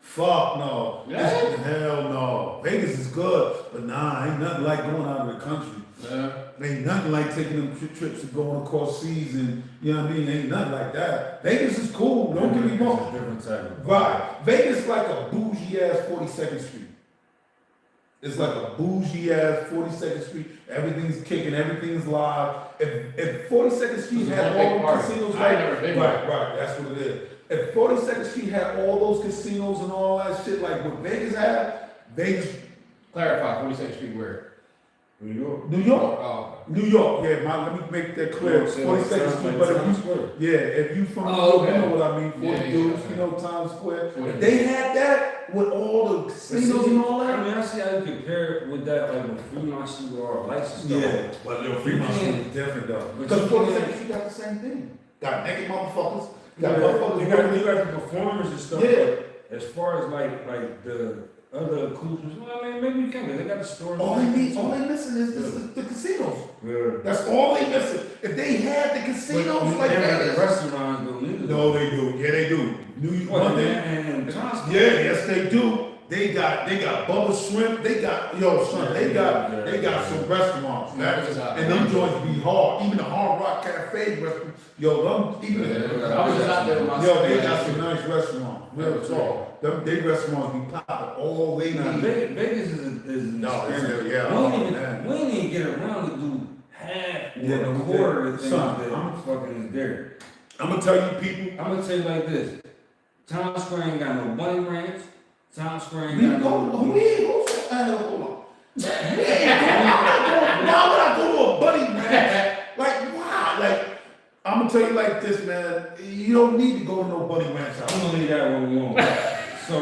Fuck no. Yeah. Hell no. Vegas is good, but nah, ain't nothing like going out of the country. Yeah. Ain't nothing like taking them trips and going across seas and, you know what I mean? Ain't nothing like that. Vegas is cool, don't get me wrong. It's a different type of. Right. Vegas like a bougie ass 42nd Street. It's like a bougie ass 42nd Street. Everything's kicking, everything's live. If 42nd Street had all those casinos, right, that's what it is. If 42nd Street had all those casinos and all that shit like what Vegas had, Vegas. Clarify, 42nd Street where? New York. New York. Oh. New York, yeah, let me make that clear. 42nd Street, but if you from New York, you know what I mean, 40 dudes, Times Square. If they had that with all the casinos and all that. I mean, I see how you compare it with that, like with Fremont Street or license stuff. Yeah, but Fremont Street is different though. Because 42nd Street got the same thing. Got naked motherfuckers. You got the performers and stuff. Yeah. But as far as like the other inclusions, well, I mean, maybe you can. They got the stores. All they missing is the casinos. Yeah. That's all they missing. If they had the casinos like that, that. the restaurants don't need it. No, they do. Yeah, they do. New York. And Johnson. Yeah, yes, they do. They got Bubba Shrimp. They got they got some restaurants. And them joints be hard. Even the Hard Rock Cafe restaurant. I was just out there with my they got some nice restaurants. Real talk. They restaurants be popping. All they need. Vegas is No, expensive. yeah. We didn't even get around to do half or a quarter of the things that fucking is there. I'm gonna tell you people. I'm gonna tell you like this. Times Square ain't got no bunny ranch. Times Square ain't got no. Hold on. Now when I go to a bunny ranch, like wow, like I'm gonna tell you like this, man. You don't need to go to no bunny ranch. I'm gonna leave that one alone. So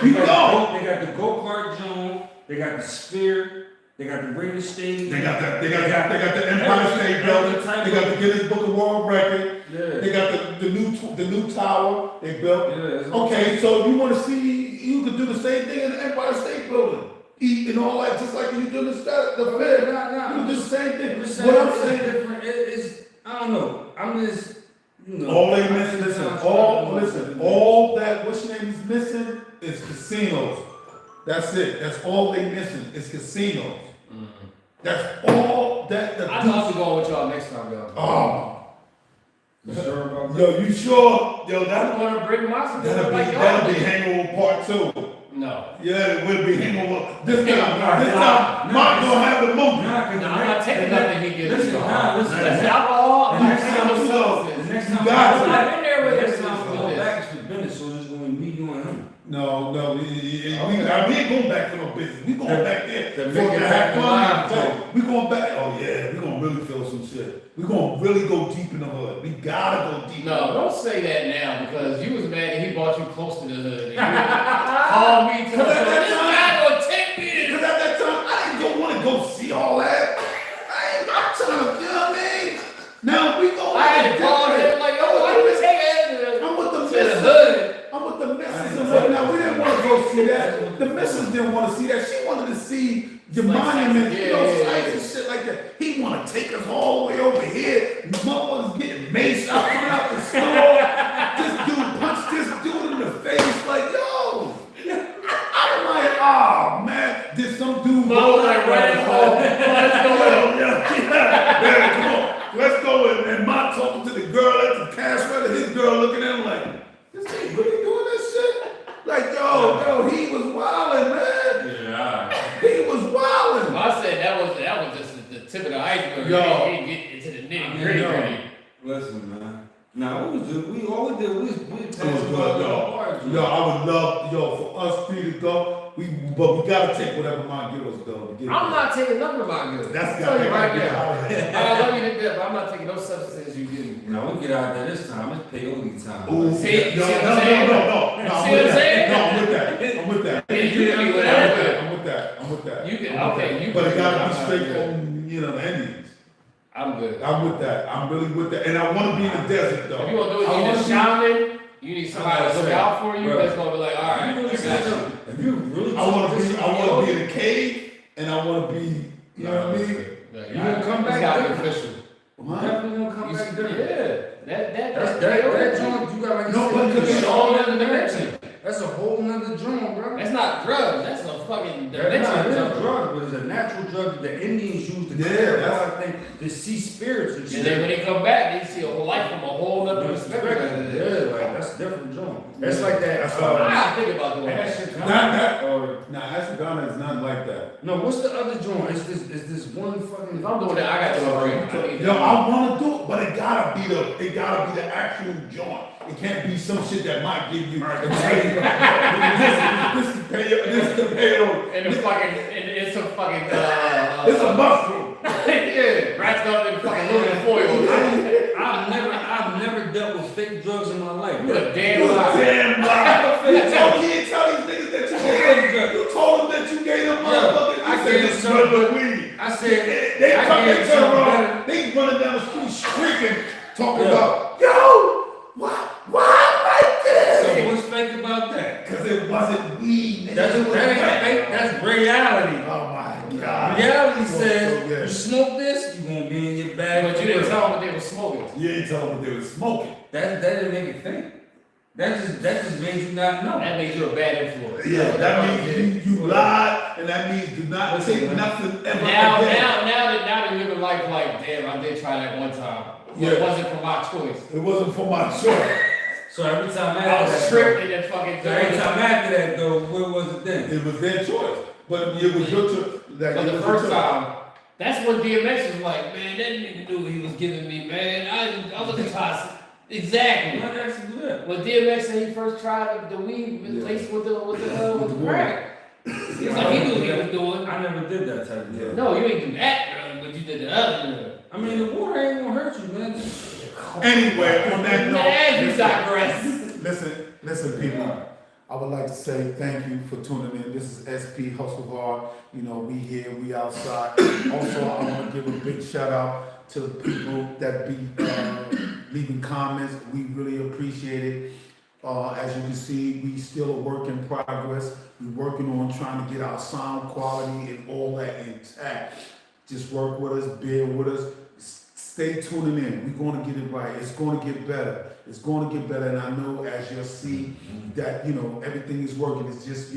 they they got the go-kart zone, they got the Sphere, they got the Raider Stadium. They got the Empire State Building. They got the Guinness Book of World Record. Yeah. They got the new tower they built. Yeah, okay, so if you want to see, you could do the same thing in the Empire State Building. Eat and all that, just like you do the fair. You do the same thing. What I'm saying is, I don't know. I'm just, all they missing, all that what's your name is missing is casinos. That's it. That's all they missing is casinos. Mm-hmm. That's all that. I'd love to go with y'all next time, y'all. Oh. You sure about that? Yo, you sure? Yo, I'm gonna bring my that'll be Hangover Part 2. No. Yeah, it will be Hangover. This time, Mark gonna have the movie. I'm not taking nothing he gives Listen, me. listen. That's alcohol. The next time we go, I've been there with next him. time we go back to business, so it's gonna be me, you, and him. No. going back for no business. We going back there to for make it to back have to fun. live. We going back. Oh yeah, we gonna really feel some shit. We gonna really go deep in the hood. We gotta go deep. No, don't say that now because you was mad that he brought you close to the hood. And you called me to the Because at that this time- guy gonna take me. Because at that time, I didn't want to go see all that. I'm trying to, you know what I mean? Now we go. I had to call him like, yo, why you take it? I'm with the To the missus. hood. I'm with the missus. And right now, we didn't want to go see that. The missus didn't want to see that. She wanted to see the Like monument, sites, you know, yeah, sites yeah. and shit like that. He want to take us all the way over here. Motherfuckers getting maced out, coming out the store. This dude punched this dude in the face, like, yo. I'm like, oh man, did some dude Mom like ran home. Let's go in. Man, come on, let's go in. And Ma talking to the girl at the cash register, his girl looking at him like, this ain't really doing this shit? Like, yo, he was wildin', man. Yeah. He was wildin'. I said that was just the tip of the iceberg. Yo. He didn't get into the nitty gritty. Listen, man. Now we all we did was It was good, yo. I would love, for us three to go, but we gotta take whatever mom give us, though. To get I'm there. not taking nothing of my goods. That's I'll tell you right gotta be now. out. I love you to death, but I'm not taking no substances you give me. Now we get out there this time. It's peyote time. Ooh, See- no, see what no, I'm saying? no. See I'm what with I'm that. saying? No, I'm with that. I'm with that. You can be whatever. I'm with that. You can, I'm with okay, that. you But can it gotta I'm be not straight good. from, the Indians. I'm good. I'm with that. I'm really with that. And I wanna be in the desert, though. If you want to do it, I you wanna need a be- shaman. You need somebody to look out for you. Bro. That's gonna be like, all right, I got you. If you really I wanna this be in a cave, and I wanna be, you know what I mean? Like, You gonna come it's back gotta be different. official. What? definitely gonna come You back see, different. yeah, That joint you got like No, but it's it's a all whole in the nother dimension. dimension. That's a whole nother joint, bro. That's not drugs. That's a fucking That's not dimension. a drug, but it's a natural drug that the Indians use to Yeah, clear that's- out things, to see spirits and And shit. then when they come back, they see a whole life from a whole other perspective. Yeah, like that's a different joint. That's like that. That's I think about doing that. That- Or Nah, Ashwagandha is nothing like that. no, what's the other joint? It's this one fucking. If I'm doing that, I got to agree. Yo, I wanna do it, but it gotta be the actual joint. It can't be some shit that might give you. This is the payout. And it's a fucking It's a mushroom. yeah, wrapped up in fucking aluminum foil. I've never dealt with fake drugs in my life. You a damn You liar. damn lie. You can't tell these niggas that you gave them. You told them that you gave them motherfuckers. I You gave said them this some- is weed. I said They I come gave and some turn better. around. They running down the street shrieking, talking Yeah. about, yo, why like this? So what's fake about that? Because it wasn't weed. That ain't fake. That's reality. Oh my God. Reality So says good. you smoke this, you gonna be in your bag. But you didn't tell them what they were smoking. You ain't tell them what they were smoking. That didn't make it fake. That just made you not know. That made you a bad influence. Yeah, that means you lied, and that means do not Listen, take man. nothing ever Now again. that living life like, damn, I did try that one time. Yeah. It wasn't for my choice. It wasn't for my choice. So every time I after was that, stripped in that fucking so every time after that though, what was it then? It was their choice. But it was your choice. Like, But it the was first your choice. time, that's when DMX was like, man, that nigga knew what he was giving me, man. I wasn't trying to. Exactly. What actually do that? When DMX said he first tried the weed laced with the crack. He was like, he knew what he was doing. I never did that type of Yeah. thing. No, you ain't do that drug, but you did the other drug. I mean, the water ain't gonna hurt you, man. Anyway, on that Man, you note, digress. listen, people. I would like to say thank you for tuning in. This is SP Hustle Hard. You know, we here, we outside. Also, I want to give a big shout out to the people that be leaving comments. We really appreciate it. As you can see, we still a work in progress. We're working on trying to get our sound quality and all that intact. Just work with us, bear with us. Stay tuning in. We're going to get it right. It's going to get better. It's going to get better. And I know as you'll see that, everything is working. It's just,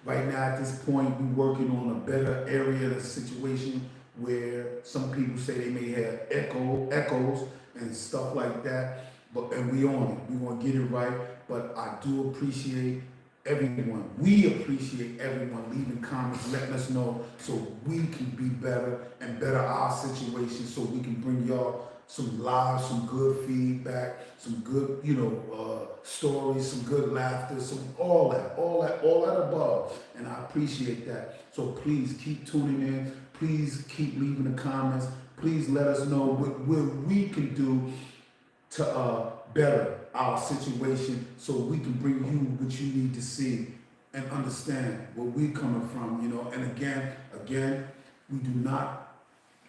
right now at this point, we're working on a better area of the situation where some people say they may have echoes and stuff like that. And we on it. We're going to get it right. But I do appreciate everyone. We appreciate everyone leaving comments, letting us know so we can be better and better our situation so we can bring y'all some live, some good feedback, some good, stories, some good laughter, some all that above. And I appreciate that. So please keep tuning in. Please keep leaving the comments. Please let us know what we can do to better our situation so we can bring you what you need to see and understand where we're coming from, And again, we do not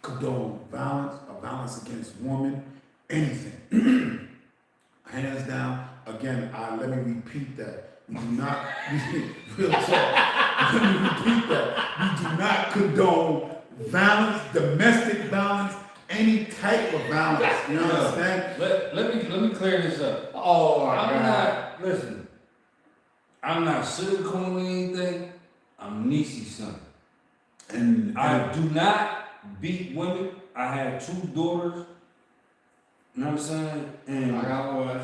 condone violence or violence against women, anything. Hands down. Again, let me repeat that. We do not, real talk, let me repeat that. We do not condone violence, domestic violence, any type of violence. You understand? Let me clear this up. Oh my I'm God. not, listen, I'm not sugarcoating anything. I'm Niecy's son. And I do not beat women. I have 2 daughters. You know what I'm saying? And I got one.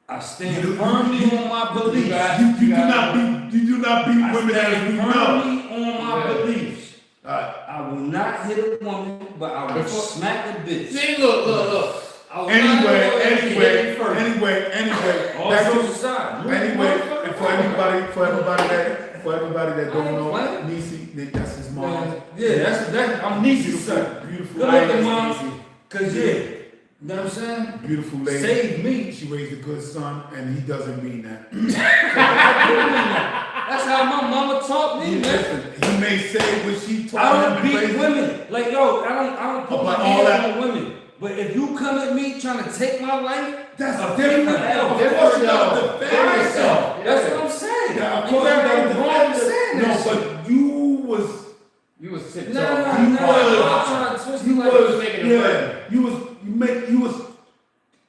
I stand firmly on my beliefs. you do not beat I women as stand we know. firmly on my beliefs. Alright. I will not hit a woman, but I will smack a bitch. See, look. Anyway. All Back jokes to aside. anyway, and for everybody that don't know, Niecy, that's his mom. Yeah, that's I'm Niecy's son. Beautiful Good lady. looking mom. Cause yeah, you know what I'm saying? Beautiful lady. Save me. She raised a good son, and he doesn't mean that. That's how my mama taught me, man. Listen, he may say what she I taught don't him. beat women. Like yo, I don't put But my all hands on women. But if you come at me trying to take my life, That's a different. female, Of course you gotta Different, defend yourself. That's what I'm saying. Yeah, of You course you got gotta me wrong for defend saying yourself. that No, shit. but You was sitting No, talking. I'm trying to twist you it like was, making it right. you was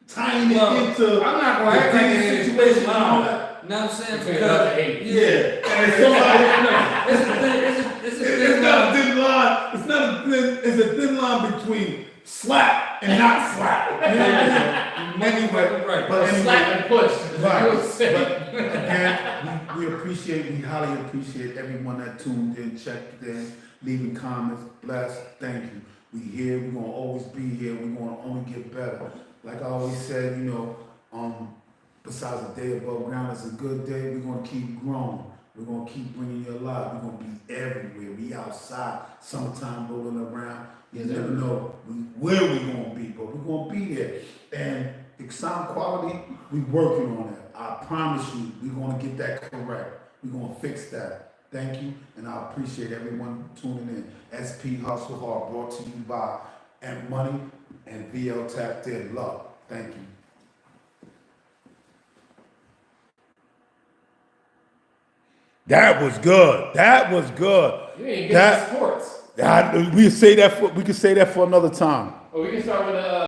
tying it Well, into. I'm not gonna act like the it ain't situation situation. and all that. You know what I'm saying? Between Because another 8. Yeah, and somebody. it's a It's thin not a line. thin line. It's a thin line between slap and not slap. You know what I mean? Anyway, Right. but anyway, Slap and push. right. You was saying. But again, we highly appreciate everyone that tuned in, checked in, leaving comments. Bless, thank you. We here. We're gonna always be here. We're gonna only get better. Like I always said, besides a day above ground, it's a good day. We're gonna keep growing. We're gonna keep bringing you alive. We're gonna be everywhere. We outside, summertime rolling around. You never know where we're gonna be, but we're gonna be there. And the sound quality, we working on it. I promise you, we're gonna get that correct. We're gonna fix that. Thank you, and I appreciate everyone tuning in. SP Hustle Hard, brought to you by M Money and VL Tapped In. Love. Thank you. That was good. You ain't get into sports. We can say that for another time. Well, we can start with